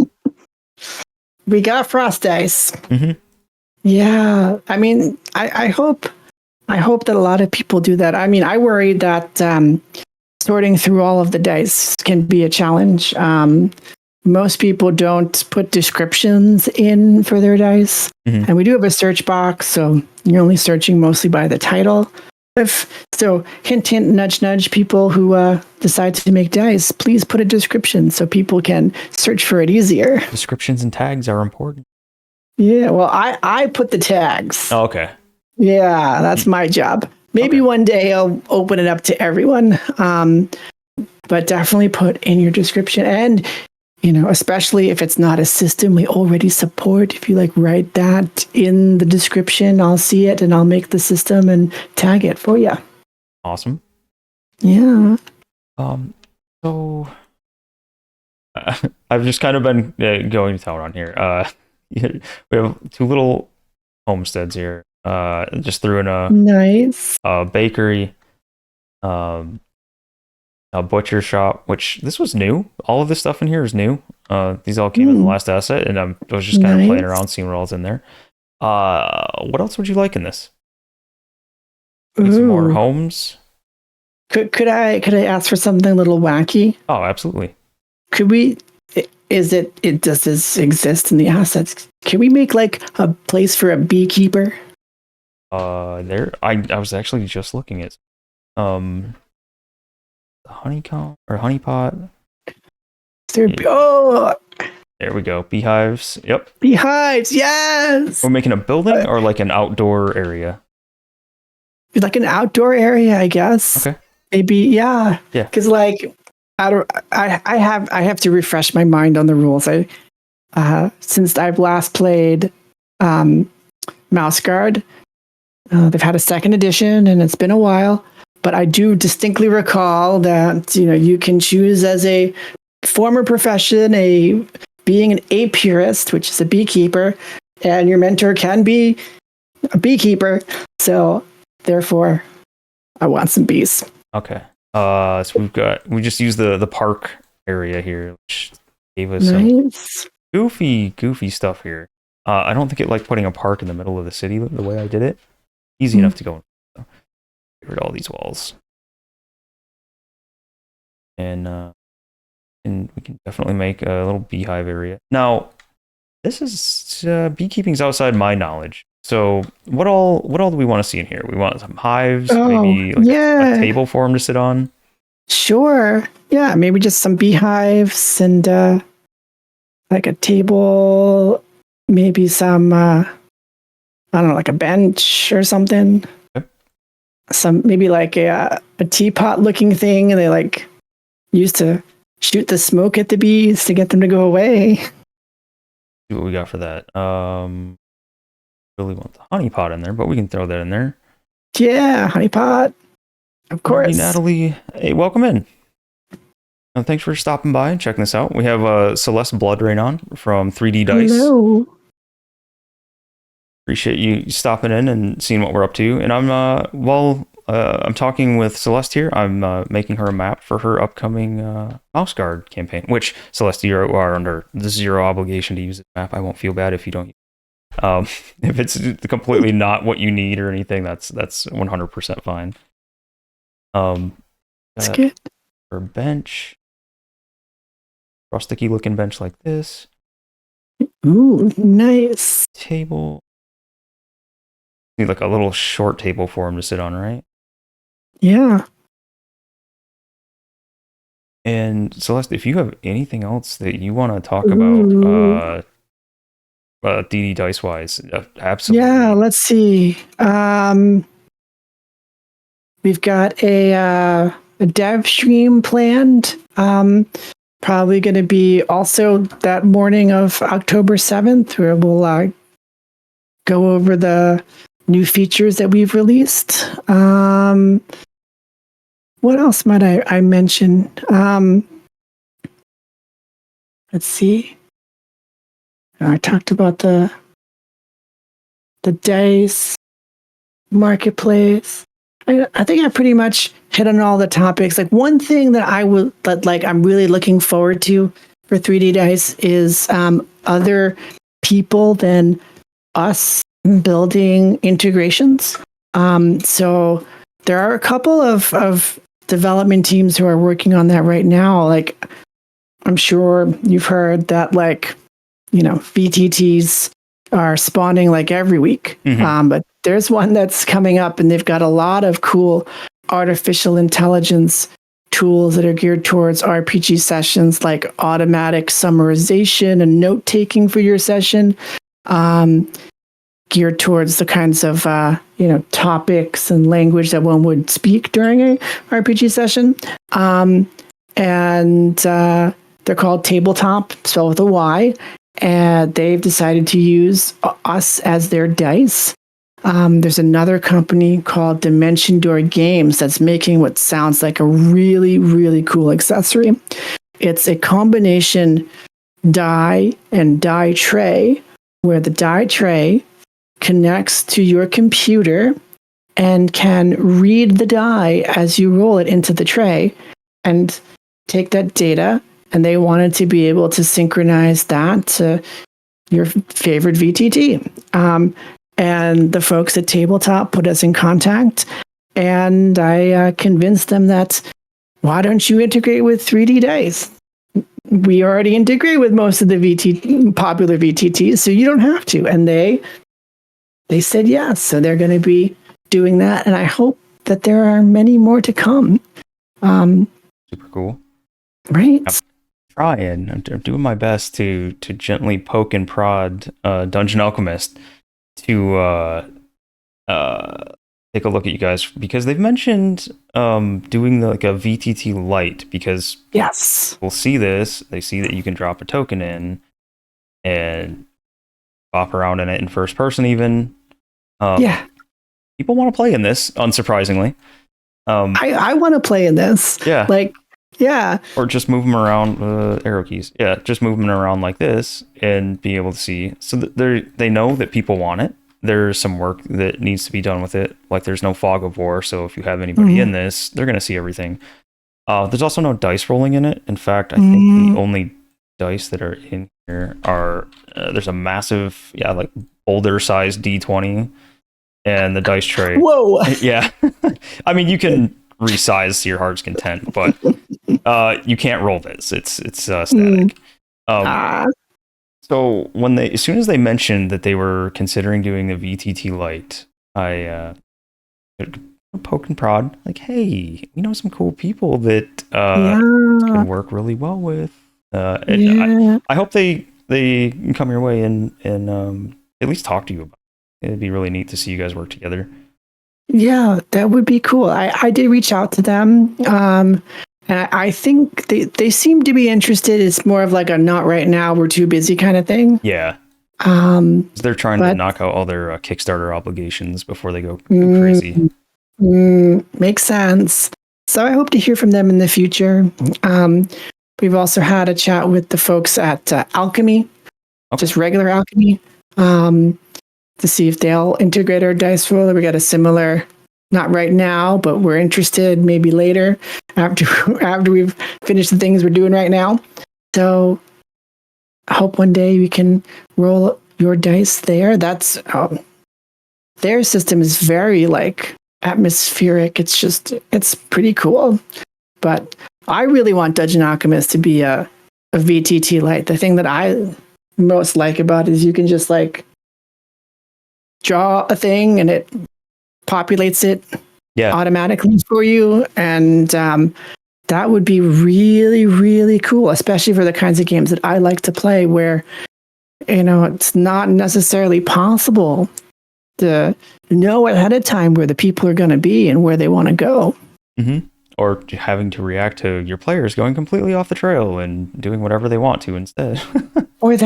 S2: We got Frost dice.
S1: Mm-hmm.
S2: Yeah, I mean, I hope that a lot of people do that. I mean, I worry that sorting through all of the dice can be a challenge. Most people don't put descriptions in for their dice, and we do have a search box, so you're only searching mostly by the title. So hint, hint, nudge, nudge, people who decide to make dice, please put a description so people can search for it easier.
S1: Descriptions and tags are important.
S2: Yeah, well, I put the tags.
S1: Oh, okay.
S2: Yeah, that's my job. Maybe one day I'll open it up to everyone, but definitely put in your description. And, especially if it's not a system we already support, if you write that in the description, I'll see it and I'll make the system and tag it for you.
S1: Awesome.
S2: Yeah.
S1: So I've just kind of been going to town on here. We have 2 little homesteads here. Just threw in a bakery, a butcher shop, which this was new. All of this stuff in here is new. These all came in the last asset, and I was just kind of playing around, seeing what all's in there. What else would you like in this? Some more homes?
S2: Could I ask for something a little wacky?
S1: Oh, absolutely.
S2: Could we? Does this exist in the assets? Can we make a place for a beekeeper?
S1: I was actually just looking at honeycomb or honeypot.
S2: There
S1: we go. Beehives. Yep.
S2: Beehives. Yes.
S1: We're making a building or like an outdoor area.
S2: Like an outdoor area, I guess.
S1: Okay.
S2: Maybe. Yeah.
S1: Yeah.
S2: Because I have to refresh my mind on the rules. Since I've last played Mouse Guard, they've had a second edition, and it's been a while. but I do distinctly recall that you can choose as a former profession being an apurist, which is a beekeeper, and your mentor can be a beekeeper. So therefore, I want some bees.
S1: Okay. So we just used the park area here, which gave us
S2: Nice.
S1: some goofy stuff here. I don't think it liked putting a park in the middle of the city the way I did it. Easy enough to go. So, get rid of all these walls. And we can definitely make a little beehive area. Now, this is beekeeping's outside my knowledge. So what all do we want to see in here? We want some hives, maybe like a table for them to sit on.
S2: Sure. Yeah, maybe just some beehives and like a table, maybe some I don't know, like a bench or something.
S1: Okay.
S2: Some maybe like a teapot looking thing, and they like used to shoot the smoke at the bees to get them to go away.
S1: See what we got for that. Really want the honey pot in there, but we can throw that in there.
S2: Yeah, honey pot. Of course.
S1: Hey, Natalie, hey, welcome in. Thanks for stopping by and checking this out. We have Celeste Bloodreign on from dddice.
S2: Hello.
S1: Appreciate you stopping in and seeing what we're up to. And I'm talking with Celeste here. I'm making her a map for her upcoming Mouse Guard campaign, which, Celeste, you are under zero obligation to use this map. I won't feel bad if you don't. If it's completely not what you need or anything, that's 100% fine.
S2: That's good.
S1: For bench, rusticy looking bench like this.
S2: Ooh, nice.
S1: Table. Need like a little short table for him to sit on, right?
S2: Yeah.
S1: And Celeste, if you have anything else that you want to talk about, dddice wise, absolutely.
S2: Yeah, let's see. We've got a dev stream planned. Probably going to be also that morning of October 7th, where we'll go over the new features that we've released. What else might I mention? Let's see. I talked about the dice marketplace. I think I pretty much hit on all the topics. Like one thing that I'm really looking forward to for 3D Dice is other people than us building integrations. So there are a couple of development teams who are working on that right now. Like I'm sure you've heard that VTTs are spawning like every week.
S1: Mm-hmm.
S2: But there's one that's coming up, and they've got a lot of cool artificial intelligence tools that are geared towards RPG sessions, like automatic summarization and note taking for your session, geared towards the kinds of topics and language that one would speak during a RPG session. And they're called Tabletop, spelled with a Y. And they've decided to use us as their dice. There's another company called Dimension Door Games that's making what sounds like a really, really cool accessory. It's a combination die and die tray, where the die tray connects to your computer and can read the die as you roll it into the tray and take that data. And they wanted to be able to synchronize that to your favorite VTT. And the folks at Tabletop put us in contact, and I convinced them that, why don't you integrate with 3D Dice? We already integrate with most of the popular VTTs, so you don't have to. And they said yes, so they're going to be doing that, and I hope that there are many more to come.
S1: Super cool.
S2: Right.
S1: I'm doing my best to gently poke and prod Dungeon Alchemist to take a look at you guys, because they've mentioned doing like a VTT light, because
S2: yes,
S1: we'll see this. They see that you can drop a token in and bop around in it in first person even.
S2: Yeah.
S1: People want to play in this, unsurprisingly.
S2: I want to play in this.
S1: Yeah.
S2: Like, yeah.
S1: Or just move them around, arrow keys. Yeah, just move them around like this and be able to see. So they know that people want it. There's some work that needs to be done with it. Like there's no fog of war. So if you have anybody in this, they're going to see everything. There's also no dice rolling in it. In fact, I think the only dice that are in here are, there's a massive, like boulder sized D20 and the dice tray.
S2: Whoa.
S1: Yeah. I mean, you can resize to your heart's content, but you can't roll this. It's static. So as soon as they mentioned that they were considering doing the VTT Lite, I poke and prod, like, hey, we know some cool people that can work really well with. I hope they come your way and at least talk to you about it. It'd be really neat to see you guys work together.
S2: Yeah, that would be cool. I did reach out to them. And I think they seem to be interested. It's more of like a not right now, we're too busy kind of thing.
S1: Yeah. They're trying to knock out all their Kickstarter obligations before they go crazy.
S2: Makes sense. So I hope to hear from them in the future. We've also had a chat with the folks at Alchemy, just regular Alchemy, to see if they'll integrate our dice roller. We got a similar, not right now, but we're interested maybe later after we've finished the things we're doing right now. So I hope one day we can roll your dice there. That's their system is very like atmospheric. It's pretty cool. But I really want Dungeon Alchemist to be a VTT Lite. The thing that I most like about it is you can just like draw a thing and it populates it automatically for you. And that would be really, really cool, especially for the kinds of games that I like to play where, it's not necessarily possible to know ahead of time where the people are going to be and where they want to go.
S1: Mm-hmm. Or having to react to your players going completely off the trail and doing whatever they want to instead. Or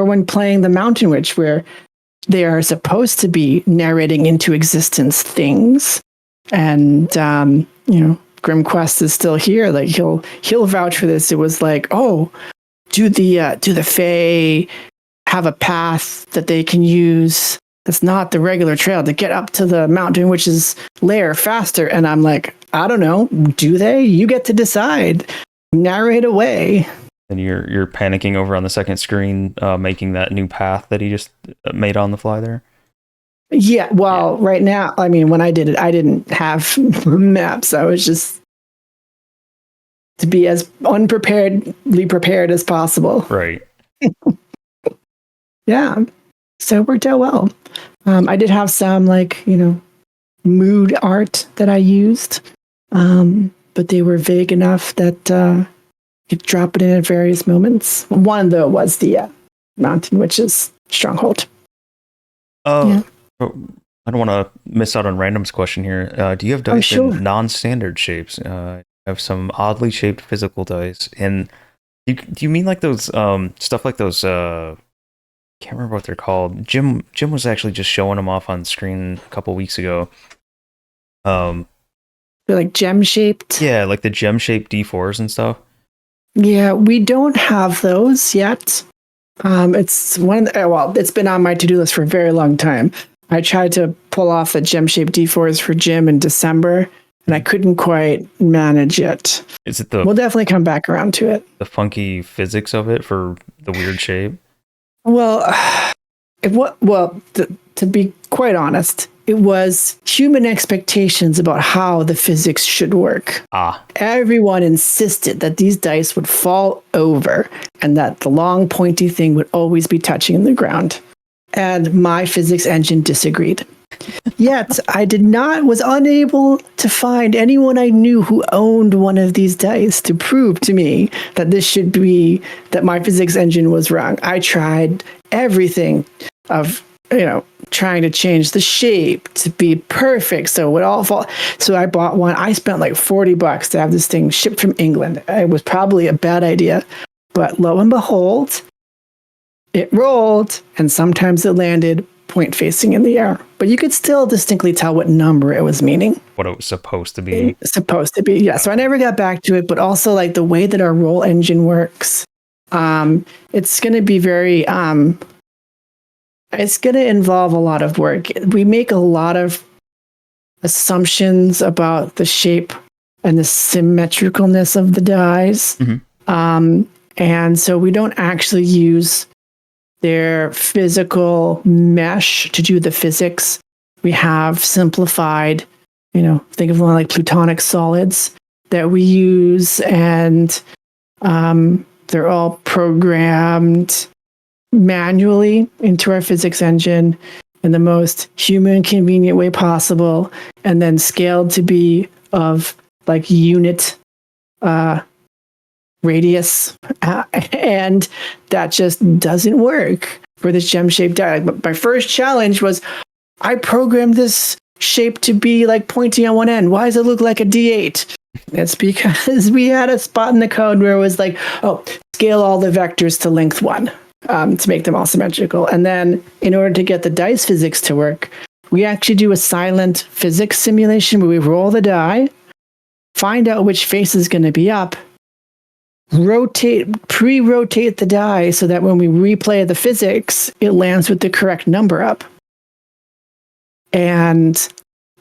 S1: when playing the Mountain Witch, where they are supposed to be narrating into existence things, and Grimquest is still here. Like he'll vouch for this. It was like, oh, do the Fae have a path that they can use that's not the regular trail to get up to the Mountain Witch's lair faster? And I'm like, I don't know. Do they? You get to decide. Narrate away. And you're panicking over on the second screen, making that new path that he just made on the fly there.
S2: Yeah. Well, right now, I mean, when I did it, I didn't have maps. I was just to be as unpreparedly prepared as possible.
S1: Right.
S2: Yeah. So it worked out well. I did have some mood art that I used, but they were vague enough that you could drop it in at various moments. One, though, was the Mountain Witch's stronghold.
S1: I don't want to miss out on Random's question here. Do you have dice in non-standard shapes? I have some oddly shaped physical dice. And do you mean like those stuff like those? I can't remember what they're called. Jim was actually just showing them off on screen a couple weeks ago.
S2: They're like gem shaped.
S1: Yeah, like the gem shaped D4s and stuff.
S2: Yeah, we don't have those yet. It's it's been on my to-do list for a very long time. I tried to pull off the gem-shaped D4s for Jim in December, and I couldn't quite manage it.
S1: Is it
S2: we'll definitely come back around to it.
S1: The funky physics of it for the weird shape?
S2: Well, to be quite honest, it was human expectations about how the physics should work. Everyone insisted that these dice would fall over and that the long pointy thing would always be touching the ground. And my physics engine disagreed. Yet I was unable to find anyone I knew who owned one of these dice to prove to me that that my physics engine was wrong. I tried everything of trying to change the shape to be perfect so it would all fall. So I bought one. I spent like $40 to have this thing shipped from England. It was probably a bad idea, but lo and behold, it rolled, and sometimes it landed point facing in the air, but you could still distinctly tell what number it was meaning.
S1: What it was supposed to be.
S2: Yeah. So I never got back to it, but also like the way that our roll engine works, it's going to be very, it's going to involve a lot of work. We make a lot of assumptions about the shape and the symmetricalness of the dice. And so we don't actually use their physical mesh to do the physics. We have simplified, think of one like plutonic solids that we use, and they're all programmed manually into our physics engine in the most human convenient way possible, and then scaled to be of like unit radius, and that just doesn't work for this gem-shaped die. Like, my first challenge was I programmed this shape to be like pointing on one end. Why does it look like a D8? It's because we had a spot in the code where it was like, scale all the vectors to length 1 to make them all symmetrical. And then in order to get the dice physics to work, we actually do a silent physics simulation where we roll the die, find out which face is going to be up, pre-rotate the die so that when we replay the physics, it lands with the correct number up. And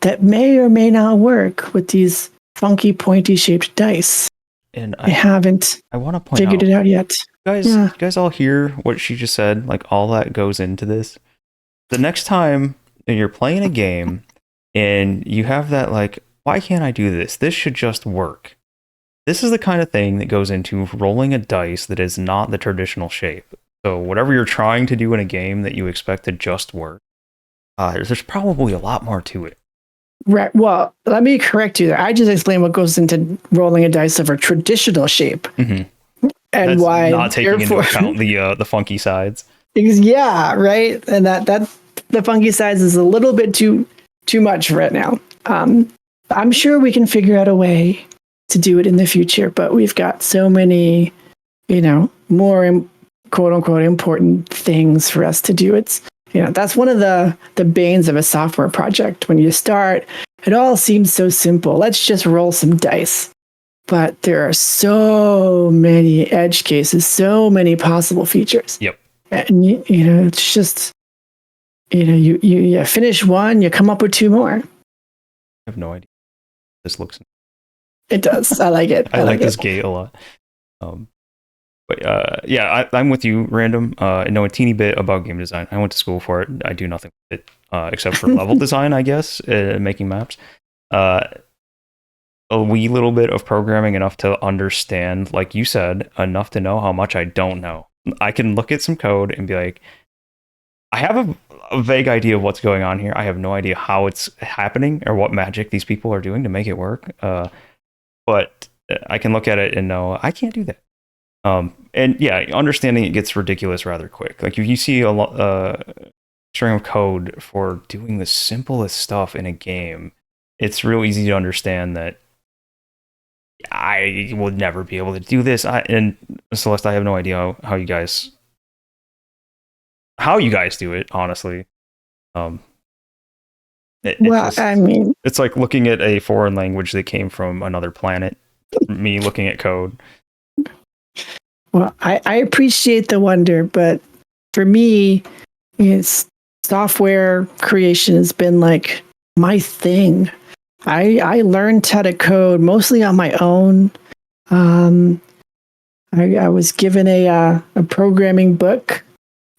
S2: that may or may not work with these funky pointy shaped dice.
S1: And
S2: I haven't figured it out yet.
S1: You guys all hear what she just said? Like, all that goes into this. The next time you're playing a game and you have that, like, why can't I do this? This should just work. This is the kind of thing that goes into rolling a dice that is not the traditional shape. So whatever you're trying to do in a game that you expect to just work, there's probably a lot more to it.
S2: Right. Well, let me correct you there. I just explained what goes into rolling a dice of a traditional shape, and
S1: that's
S2: why
S1: not taking into account the funky sides.
S2: Yeah, right. And that the funky sides is a little bit too much right now. I'm sure we can figure out a way to do it in the future, but we've got so many, more quote unquote important things for us to do. It's, that's one of the banes of a software project. When you start, it all seems so simple. Let's just roll some dice. But there are so many edge cases, so many possible features.
S1: Yep.
S2: And it's just, you finish one, you come up with 2 more.
S1: I have no idea. This looks.
S2: It does. I like it.
S1: I like this gate a lot. But I'm with you, Random. I know a teeny bit about game design. I went to school for it. I do nothing with it except for level design, I guess, making maps. A wee little bit of programming, enough to understand, like you said, enough to know how much I don't know. I can look at some code and be like, I have a vague idea of what's going on here. I have no idea how it's happening or what magic these people are doing to make it work. But I can look at it and know I can't do that. And yeah, understanding it gets ridiculous rather quick. Like if you see a string of code for doing the simplest stuff in a game, it's real easy to understand that I would never be able to do this. And Celeste, I have no idea how you guys do it, honestly. It's like looking at a foreign language that came from another planet. Me looking at code.
S2: Well, I appreciate the wonder, but for me, software creation has been like my thing. I learned how to code mostly on my own. I was given a programming book,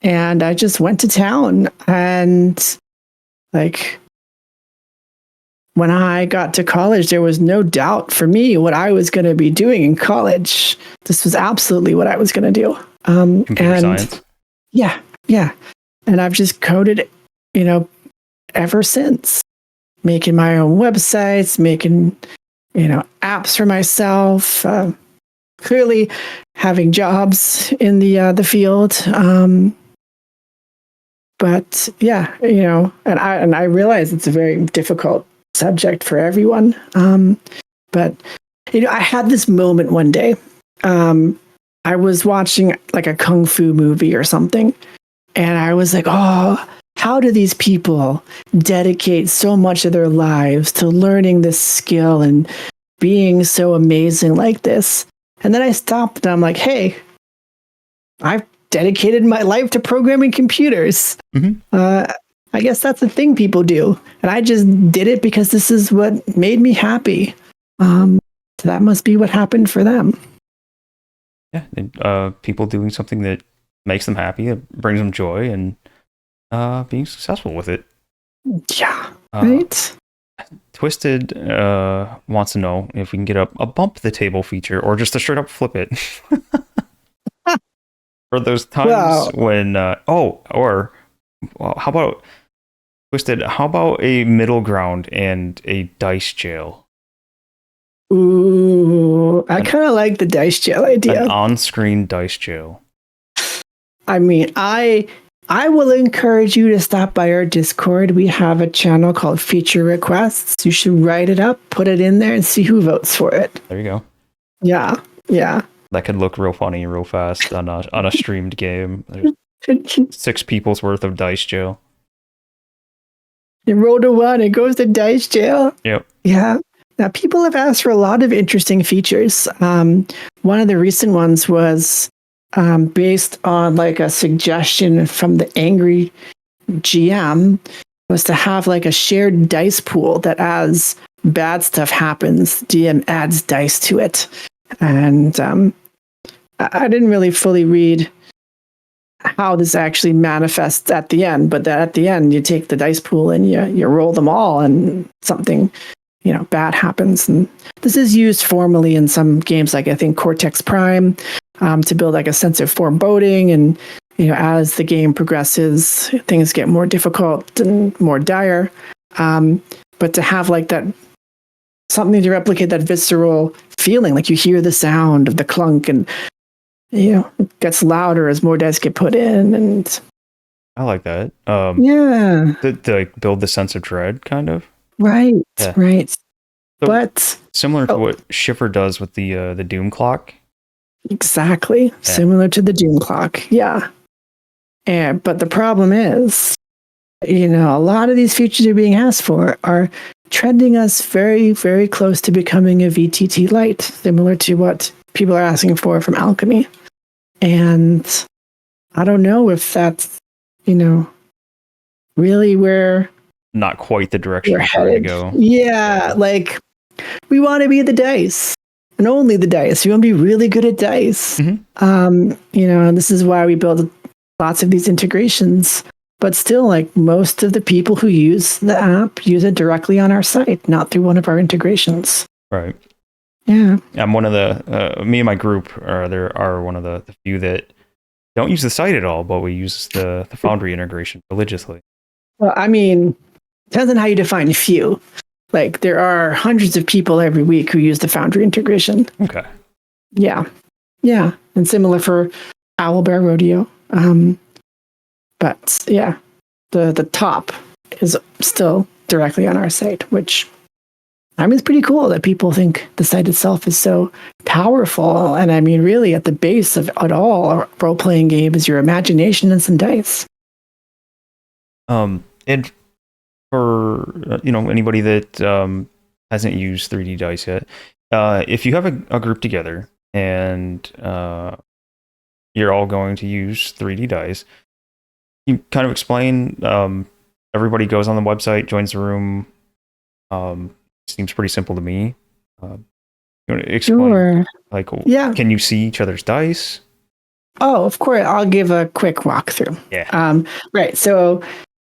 S2: and I just went to town. And like when I got to college, there was no doubt for me what I was going to be doing in college. This was absolutely what I was going to do.
S1: Computer science.
S2: Yeah. And I've just coded, ever since. Making my own websites, making, apps for myself. Clearly, having jobs in the field. But yeah, and I realize it's a very difficult subject for everyone. But I had this moment one day. I was watching like a kung fu movie or something, and I was like, oh, how do these people dedicate so much of their lives to learning this skill and being so amazing like this? And then I stopped and I'm like, hey, I've dedicated my life to programming computers. I guess that's the thing people do. And I just did it because this is what made me happy. So that must be what happened for them.
S1: Yeah, people doing something that makes them happy, that brings them joy, and being successful with it.
S2: Yeah, right?
S1: Twisted wants to know if we can get a bump the table feature or just a straight up flip it. For those times when, or how about Twisted, how about a middle ground and a dice jail?
S2: Ooh, I kind of like the dice jail idea.
S1: An on-screen dice jail.
S2: I mean, I will encourage you to stop by our Discord. We have a channel called Feature Requests. You should write it up, put it in there, and see who votes for it.
S1: There you go.
S2: Yeah, yeah.
S1: That could look real funny real fast on a streamed game. There's 6 people's worth of dice jail.
S2: You rolled a 1, it goes to dice jail.
S1: Yep.
S2: Yeah. Now, people have asked for a lot of interesting features. One of the recent ones was based on like a suggestion from the angry GM, was to have like a shared dice pool that as bad stuff happens, DM adds dice to it. And I didn't really fully read how this actually manifests at the end, but that at the end you take the dice pool and you roll them all and something bad happens. And this is used formally in some games, like I think Cortex Prime, to build like a sense of foreboding. And as the game progresses, things get more difficult and more dire. But to have like that, something to replicate that visceral feeling, like you hear the sound of the clunk and it gets louder as more dice get put in. And
S1: I like that.
S2: Yeah.
S1: To like build the sense of dread, kind of.
S2: Right,
S1: Yeah.
S2: right.
S1: So,
S2: but
S1: similar to what Schiffer does with the Doom clock.
S2: Exactly.
S1: Yeah.
S2: Similar to the Doom clock. Yeah. But the problem is, a lot of these features are being asked for are trending us very, very close to becoming a VTT Lite, similar to what people are asking for from Alchemy. And I don't know if that's, really where
S1: Not quite the direction
S2: we're
S1: we're trying to
S2: headed.
S1: go.
S2: Yeah, like we want to be the dice and only the dice. We want to be really good at dice. And this is why we build lots of these integrations. But still, like most of the people who use the app use it directly on our site, not through one of our integrations.
S1: Right.
S2: Yeah.
S1: I'm one of the, me and my group are one of the few that don't use the site at all, but we use the Foundry integration religiously.
S2: Well, I mean, depends on how you define few. Like there are hundreds of people every week who use the Foundry integration.
S1: Okay.
S2: Yeah. Yeah. And similar for Owlbear Rodeo. But yeah, the top is still directly on our site, which I mean, it's pretty cool that people think the site itself is so powerful. And I mean, really at the base of it all, a role-playing game is your imagination and some dice.
S1: And for, anybody that hasn't used 3D dice yet, if you have a group together and you're all going to use 3D dice, you kind of explain, everybody goes on the website, joins the room. Seems pretty simple to me. You want to explain,
S2: Sure.
S1: like,
S2: Yeah.
S1: Can you see each other's dice?
S2: Oh, of course. I'll give a quick walkthrough.
S1: Yeah.
S2: Right. So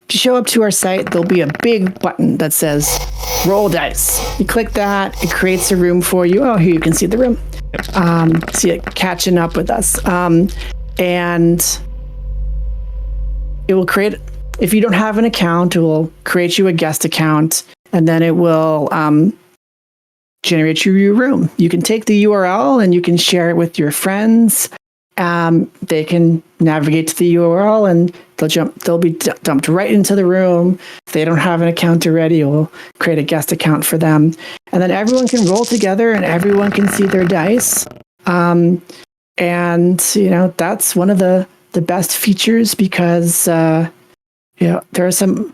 S2: to show up to our site, there'll be a big button that says roll dice. You click that, it creates a room for you. Oh, here you can see the room.
S1: Yep.
S2: See it catching up with us. And it will create, if you don't have an account, it will create you a guest account, and then it will generate you your room. You can take the URL and you can share it with your friends. They can navigate to the URL and they'll be dumped right into the room. If they don't have an account already, we'll create a guest account for them. And then everyone can roll together and everyone can see their dice. And, that's one of the best features because there are some,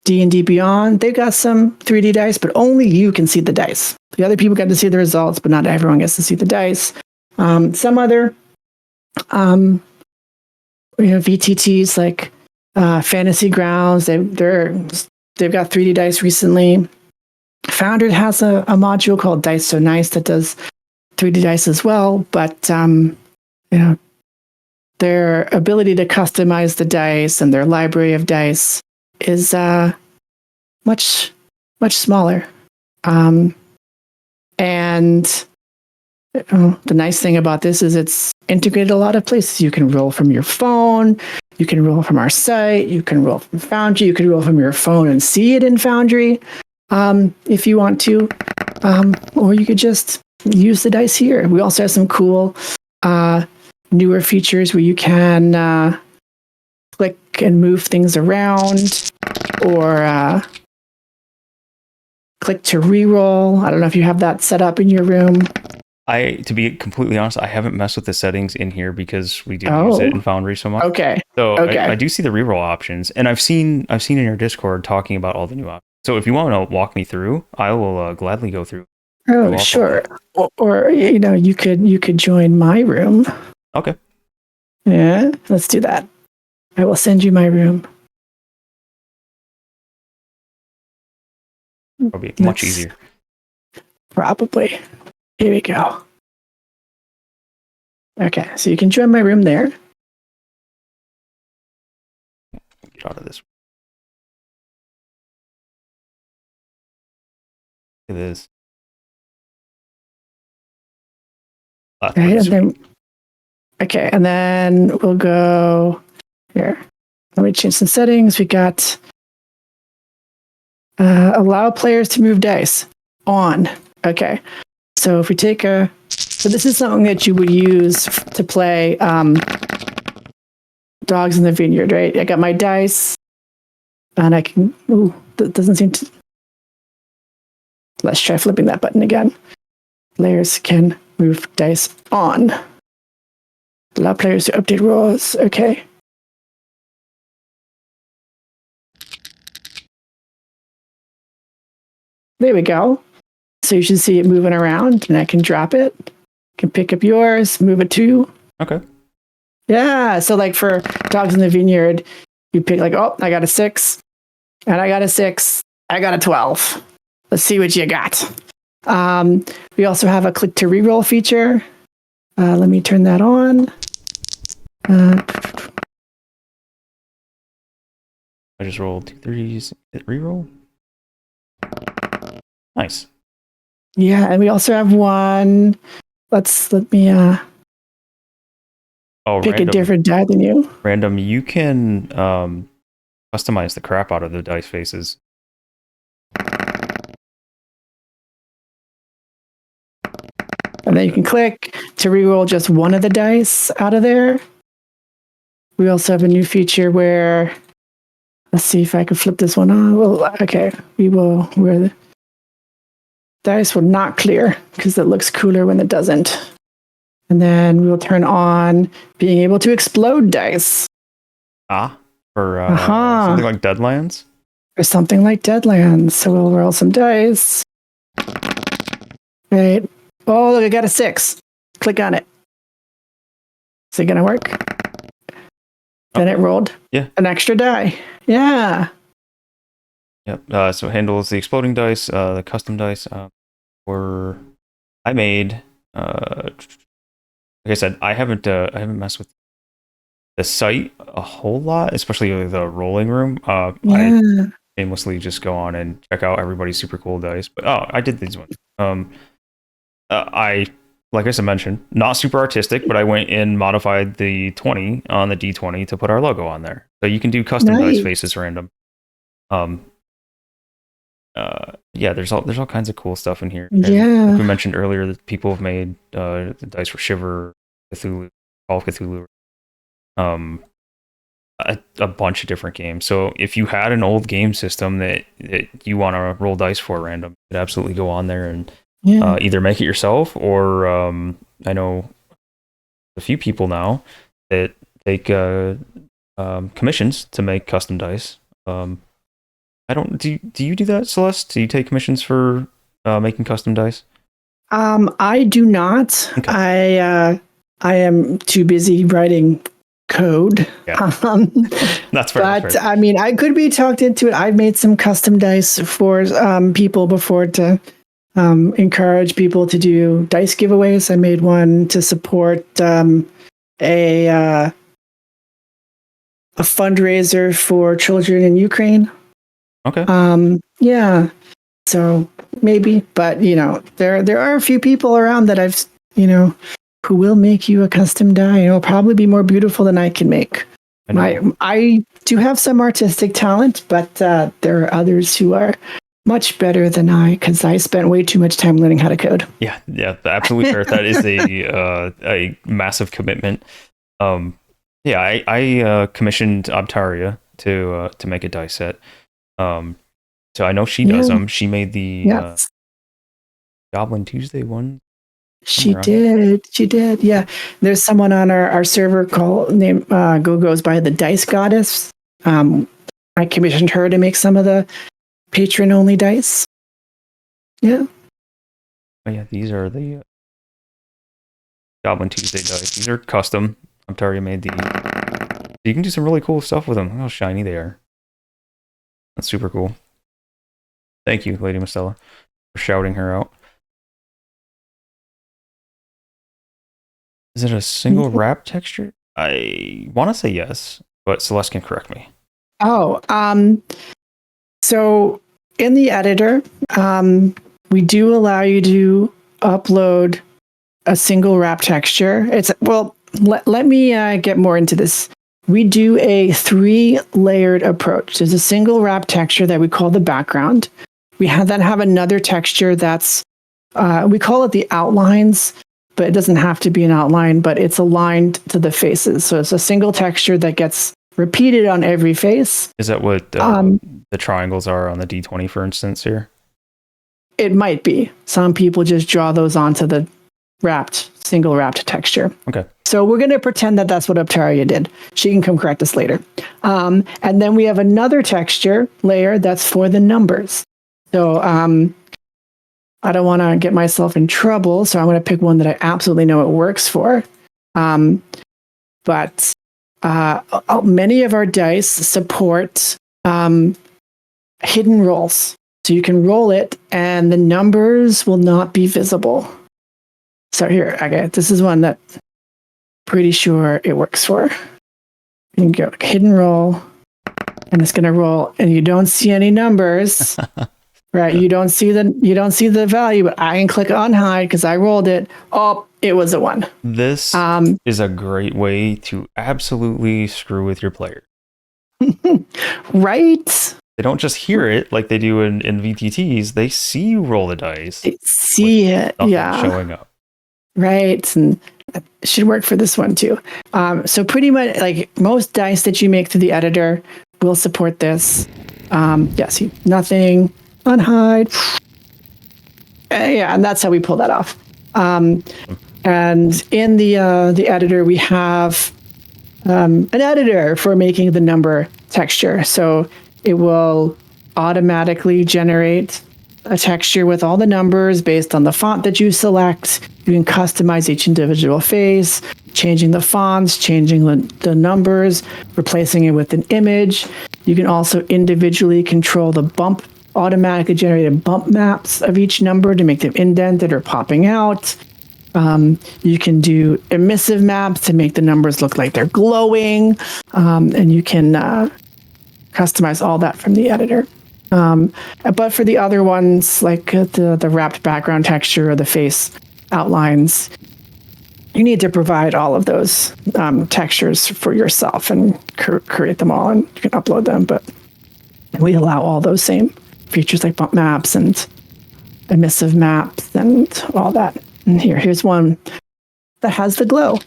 S2: D&D Beyond, they got some 3D dice, but only you can see the dice. The other people get to see the results, but not everyone gets to see the dice. Some other VTTs like Fantasy Grounds, they've got 3D dice recently. Foundry has a module called Dice So Nice that does 3D dice as well, but their ability to customize the dice and their library of dice is much smaller. And the nice thing about this is it's integrated a lot of places. You can roll from your phone, you can roll from our site, you can roll from Foundry, you can roll from your phone and see it in Foundry if you want to, or you could just use the dice here. We also have some cool newer features where you can click and move things around, or click to reroll. I don't know if you have that set up in your room.
S1: To be completely honest, I haven't messed with the settings in here because we do use it in Foundry so much.
S2: Okay.
S1: So I do see the reroll options, and I've seen in your Discord talking about all the new options. So if you want to walk me through, I will gladly go through.
S2: Oh, sure. Or you could join my room.
S1: Okay.
S2: Yeah, let's do that. I will send you my room.
S1: Probably much easier.
S2: Probably. Here we go. Okay, so you can join my room there.
S1: Get out of this. Look at this.
S2: And then we'll go here. Let me change some settings. We got allow players to move dice on. Okay. So if we take so this is something that you would use to play Dogs in the Vineyard, right? I got my dice and I can, that doesn't seem to, let's try flipping that button again. Players can move dice on. Allow players to update rolls. Okay. There we go. So you should see it moving around, and I can drop it. Can pick up yours, move it to.
S1: Okay.
S2: Yeah. So like for Dogs in the Vineyard, you pick like, oh, I got a 6, and I got a 6, I got a 12. Let's see what you got. We also have a click to reroll feature. Let me turn that on.
S1: I just rolled 2 3s. Hit reroll. Nice.
S2: Yeah, and we also have one. Let me pick
S1: random,
S2: a different die than you.
S1: Random, you can customize the crap out of the dice faces.
S2: And then you can click to reroll just one of the dice out of there. We also have a new feature where, let's see if I can flip this one on. Well, okay, where the dice will not clear because it looks cooler when it doesn't. And then we'll turn on being able to explode dice.
S1: For something like Deadlands?
S2: Or something like Deadlands. So we'll roll some dice. Right. Oh, look, I got a 6. Click on it. Is it going to work? Then it rolled an extra die. Yeah.
S1: Yep. So it handles the exploding dice, the custom dice. I made. Like I said, I haven't messed with the site a whole lot, especially the rolling room. I aimlessly just go on and check out everybody's super cool dice. But I did these ones. Like I mentioned, not super artistic, but I went and modified the 20 on the D20 to put our logo on there. So you can do custom dice faces random. There's all kinds of cool stuff in here.
S2: Yeah.
S1: Like we mentioned earlier, that people have made the dice for Shiver, Cthulhu, Call of Cthulhu, a bunch of different games. So if you had an old game system that you want to roll dice for random, you could absolutely go on there and either make it yourself, or I know a few people now that take commissions to make custom dice. I don't do you do that, Celeste? Do you take commissions for making custom dice?
S2: I do not.
S1: Okay.
S2: I am too busy writing code.
S1: Yeah. That's fair.
S2: But
S1: That's fair.
S2: I mean, I could be talked into it. I've made some custom dice for people before to encourage people to do dice giveaways. I made one to support a fundraiser for children in Ukraine.
S1: Okay.
S2: Yeah. So maybe, but there are a few people around that I've who will make you a custom die. It'll probably be more beautiful than I can make. I do have some artistic talent, but there are others who are much better than I because I spent way too much time learning how to code.
S1: Yeah, absolutely fair. That is a massive commitment. Yeah, I commissioned Obtaria to make a dice set. So I know she does them. She made the Goblin Tuesday one.
S2: She did. Yeah. There's someone on our server goes by the Dice Goddess. I commissioned her to make some of the patron only dice. Yeah.
S1: Oh yeah, these are the Goblin Tuesday dice. These are custom. Obtaria made these. You can do some really cool stuff with them. Look how shiny they are. That's super cool. Thank you, Lady Mistella, for shouting her out. Is it a single wrap texture? I want to say yes, but Celeste can correct me.
S2: Oh, so in the editor, we do allow you to upload a single wrap texture. Let me get more into this. We do a 3-layered approach. There's a single wrap texture that we call the background. We have another texture that's, we call it the outlines, but it doesn't have to be an outline, but it's aligned to the faces. So it's a single texture that gets repeated on every face.
S1: Is that what the triangles are on the D20, for instance, here?
S2: It might be. Some people just draw those onto the single wrapped texture.
S1: Okay.
S2: So we're going to pretend that that's what Obtaria did. She can come correct us later. And then we have another texture layer that's for the numbers. So I don't want to get myself in trouble, so I'm going to pick one that I absolutely know it works for. But many of our dice support hidden rolls. So you can roll it and the numbers will not be visible. So here, okay, this is one that I'm pretty sure it works for. You can go hidden roll, and it's going to roll, and you don't see any numbers. Right, you don't see the value, but I can click on hide because I rolled it. Oh, it was a 1.
S1: This is a great way to absolutely screw with your player.
S2: Right?
S1: They don't just hear it like they do in VTTs. They see you roll the dice.
S2: They see it, yeah,
S1: showing up.
S2: Right, and it should work for this one too. So pretty much, like most dice that you make through the editor will support this. Yes, nothing. Unhide. Yeah, and that's how we pull that off. And in the editor, we have an editor for making the number texture. So it will automatically generate a texture with all the numbers based on the font that you select. You can customize each individual face, changing the fonts, changing the numbers, replacing it with an image. You can also individually control the automatically generated bump maps of each number to make them indented or popping out. You can do emissive maps to make the numbers look like they're glowing, and you can customize all that from the editor. But for the other ones, like the wrapped background texture or the face outlines, you need to provide all of those textures for yourself and create them all, and you can upload them. But we allow all those same features like bump maps and emissive maps and all that. And here's one that has the glow.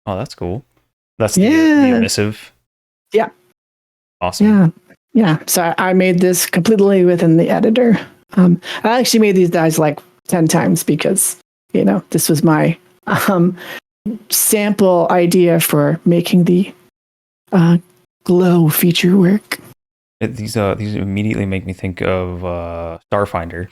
S1: Oh, that's cool. That's the emissive.
S2: Yeah.
S1: Awesome.
S2: Yeah. So I made this completely within the editor. I actually made these dies like 10 times because, this was my sample idea for making the glow feature work.
S1: These immediately make me think of Starfinder,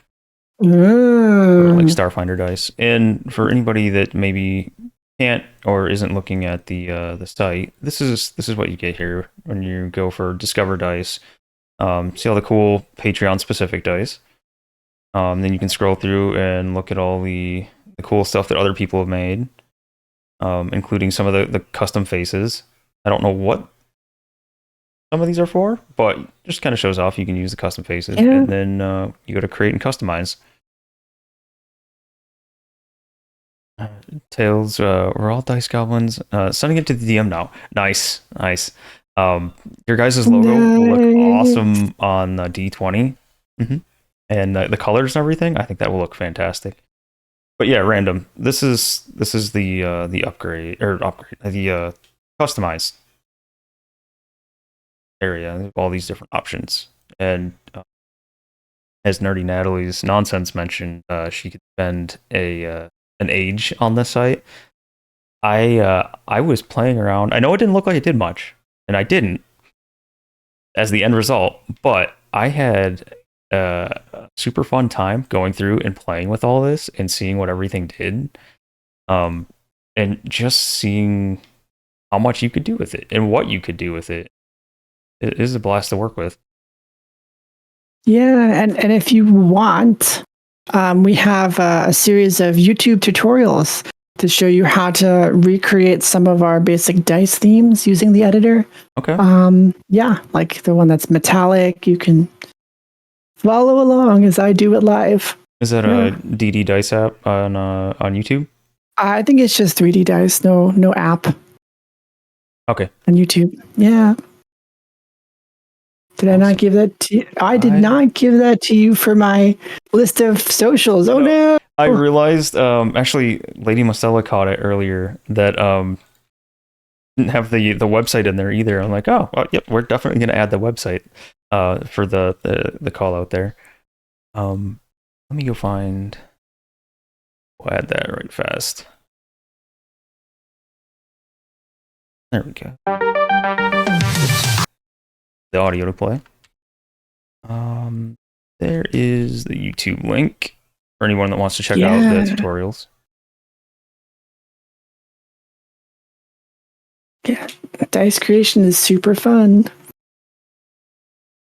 S1: or like
S2: Mm.
S1: Starfinder dice. And for anybody that maybe can't or isn't looking at the site, this is what you get here when you go for Discover Dice. See all the cool Patreon specific dice. Then you can scroll through and look at all the cool stuff that other people have made, including some of the custom faces. I don't know what some of these are for, but just kind of shows off you can use the custom faces.
S2: Yeah.
S1: And then you go to create and customize. Tails, we're all dice goblins. Sending it to the DM now. Nice. Your guys' logo will look awesome on D20. Mm-hmm. And the colors and everything, I think that will look fantastic. But yeah, random. This is the upgrade the customized area. All these different options, and as Nerdy Natalie's nonsense mentioned, she could spend an age on this site. I was playing around. I know it didn't look like it did much, and I didn't as the end result, but I had a super fun time going through and playing with all this and seeing what everything did, and just seeing how much you could do with it and what you could do with it. It is a blast to work with.
S2: Yeah, and if you want, we have a series of YouTube tutorials to show you how to recreate some of our basic dice themes using the editor.
S1: Okay.
S2: Yeah, like the one that's metallic. You can follow along as I do it live.
S1: Is that a dddice app on YouTube?
S2: I think it's just 3D Dice, no app.
S1: Okay.
S2: On YouTube. Yeah. Did I not give that to you? I did not give that to you for my list of socials. Oh no.
S1: I realized actually Lady Mostella caught it earlier that didn't have the website in there either. I'm like, oh well, yep, we're definitely gonna add the website for the call out there. Let me go find. We'll add that right fast. There we go. The audio to play. There is the YouTube link for anyone that wants to check out the tutorials.
S2: Yeah, dice creation is super fun.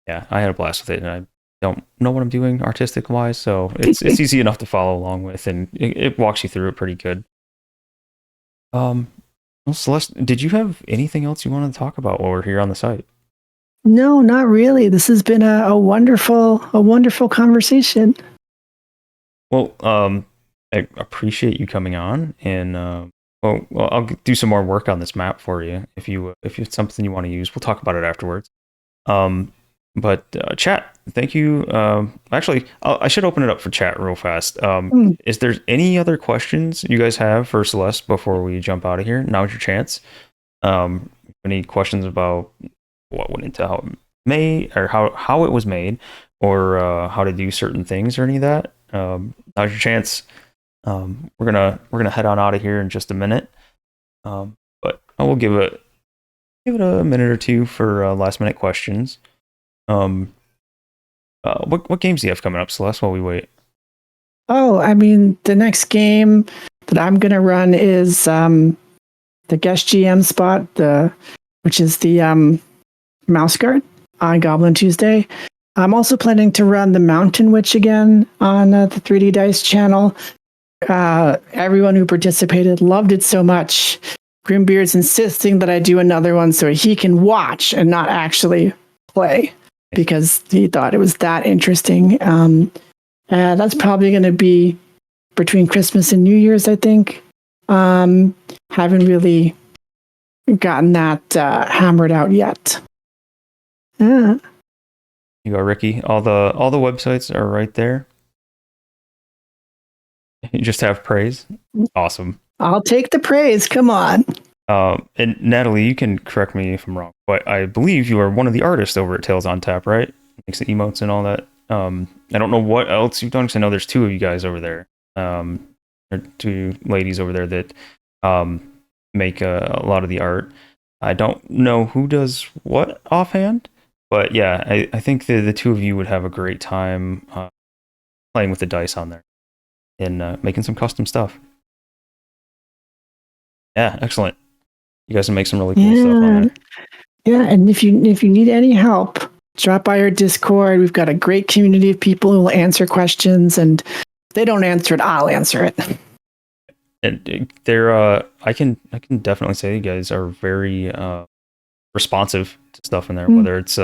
S1: Yeah, I had a blast with it, and I don't know what I'm doing artistic wise, so it's easy enough to follow along with, and it walks you through it pretty good. Well, Celeste, did you have anything else you wanted to talk about while we're here on the site?
S2: No, not really. This has been a wonderful conversation.
S1: Well, I appreciate you coming on, and well, I'll do some more work on this map for you if it's something you want to use. We'll talk about it afterwards. But chat, thank you. Actually, I should open it up for chat real fast. Is there any other questions you guys have for Celeste before we jump out of here? Now's your chance. Any questions about what went into how it made, or how it was made, or how to do certain things, or any of that? Now's your chance. We're gonna head on out of here in just a minute. But I will give it a minute or two for last minute questions. What games do you have coming up, Celeste, while we wait?
S2: Oh, I mean, the next game that I'm gonna run is the guest GM spot, which is the Mouse Guard on Goblin Tuesday. I'm also planning to run the Mountain Witch again on the 3D Dice channel. Everyone who participated loved it so much. Grimbeard's insisting that I do another one so he can watch and not actually play, because he thought it was that interesting. That's probably going to be between Christmas and New Year's, I think. Haven't really gotten that hammered out yet. Yeah.
S1: You go, Ricky. All the websites are right there. You just have praise. Awesome.
S2: I'll take the praise. Come on.
S1: And Natalie, you can correct me if I'm wrong, but I believe you are one of the artists over at Tales on Tap, right? Makes the emotes and all that. I don't know what else you've done, because I know there's two of you guys over there. Or two ladies over there that make a lot of the art. I don't know who does what offhand, but yeah, I think the two of you would have a great time playing with the dice on there and making some custom stuff. Yeah, excellent. You guys can make some really cool stuff on
S2: Yeah.
S1: there.
S2: Yeah, and if you need any help, drop by our Discord. We've got a great community of people who will answer questions, and if they don't answer it, I'll answer it.
S1: And they're I can definitely say you guys are very responsive to stuff in there, whether it's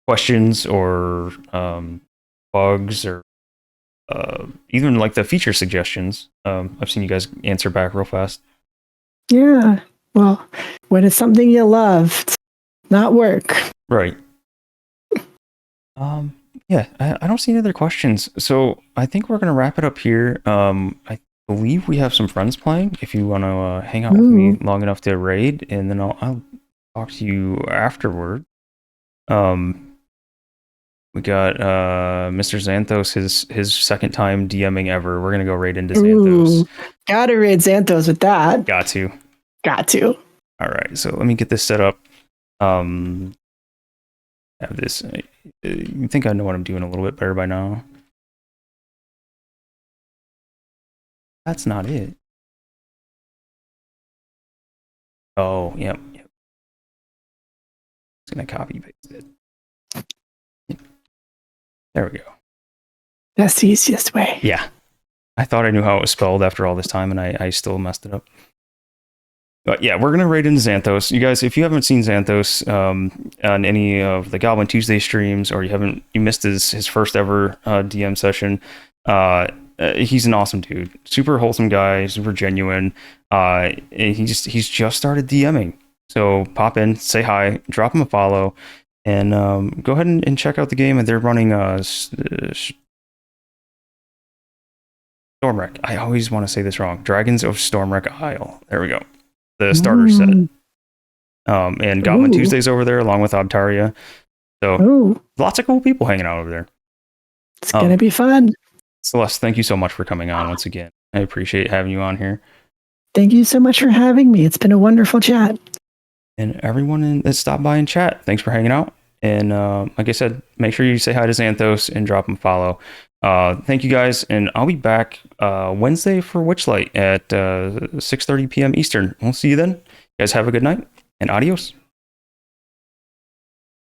S1: questions or bugs or even like the feature suggestions. I've seen you guys answer back real fast.
S2: Yeah. Well, when it's something you love, it's not work.
S1: Right. Yeah, I don't see any other questions. So I think we're gonna wrap it up here. I believe we have some friends playing. If you want to hang out with me long enough to raid, and then I'll talk to you afterward. We got Mr. Xanthos, his second time DMing ever. We're gonna go raid into Xanthos.
S2: Gotta raid Xanthos with that.
S1: Got to. All right, so let me get this set up. Have this. You think I know what I'm doing a little bit better by now? That's not it. Oh, yep. Just gonna copy paste it. There we go.
S2: That's the easiest way.
S1: Yeah. I thought I knew how it was spelled after all this time, and I still messed it up. But yeah, we're gonna raid into Xanthos. You guys, if you haven't seen Xanthos on any of the Goblin Tuesday streams, or you missed his first ever DM session, he's an awesome dude. Super wholesome guy, super genuine. He's just started DMing. So pop in, say hi, drop him a follow, and go ahead and check out the game. And they're running Stormwreck. I always want to say this wrong. Dragons of Stormwreck Isle. There we go. The starter set. And Goblin Tuesday's over there along with Obtaria. So lots of cool people hanging out over there.
S2: It's gonna be fun.
S1: Celeste, thank you so much for coming on once again. I appreciate having you on here.
S2: Thank you so much for having me. It's been a wonderful chat.
S1: And everyone that stopped by and chat, thanks for hanging out. And like I said, make sure you say hi to Xanthos and drop him a follow. Thank you guys, and I'll be back Wednesday for Witchlight at 6:30 p.m. Eastern. We'll see you then. You guys have a good night, and adios.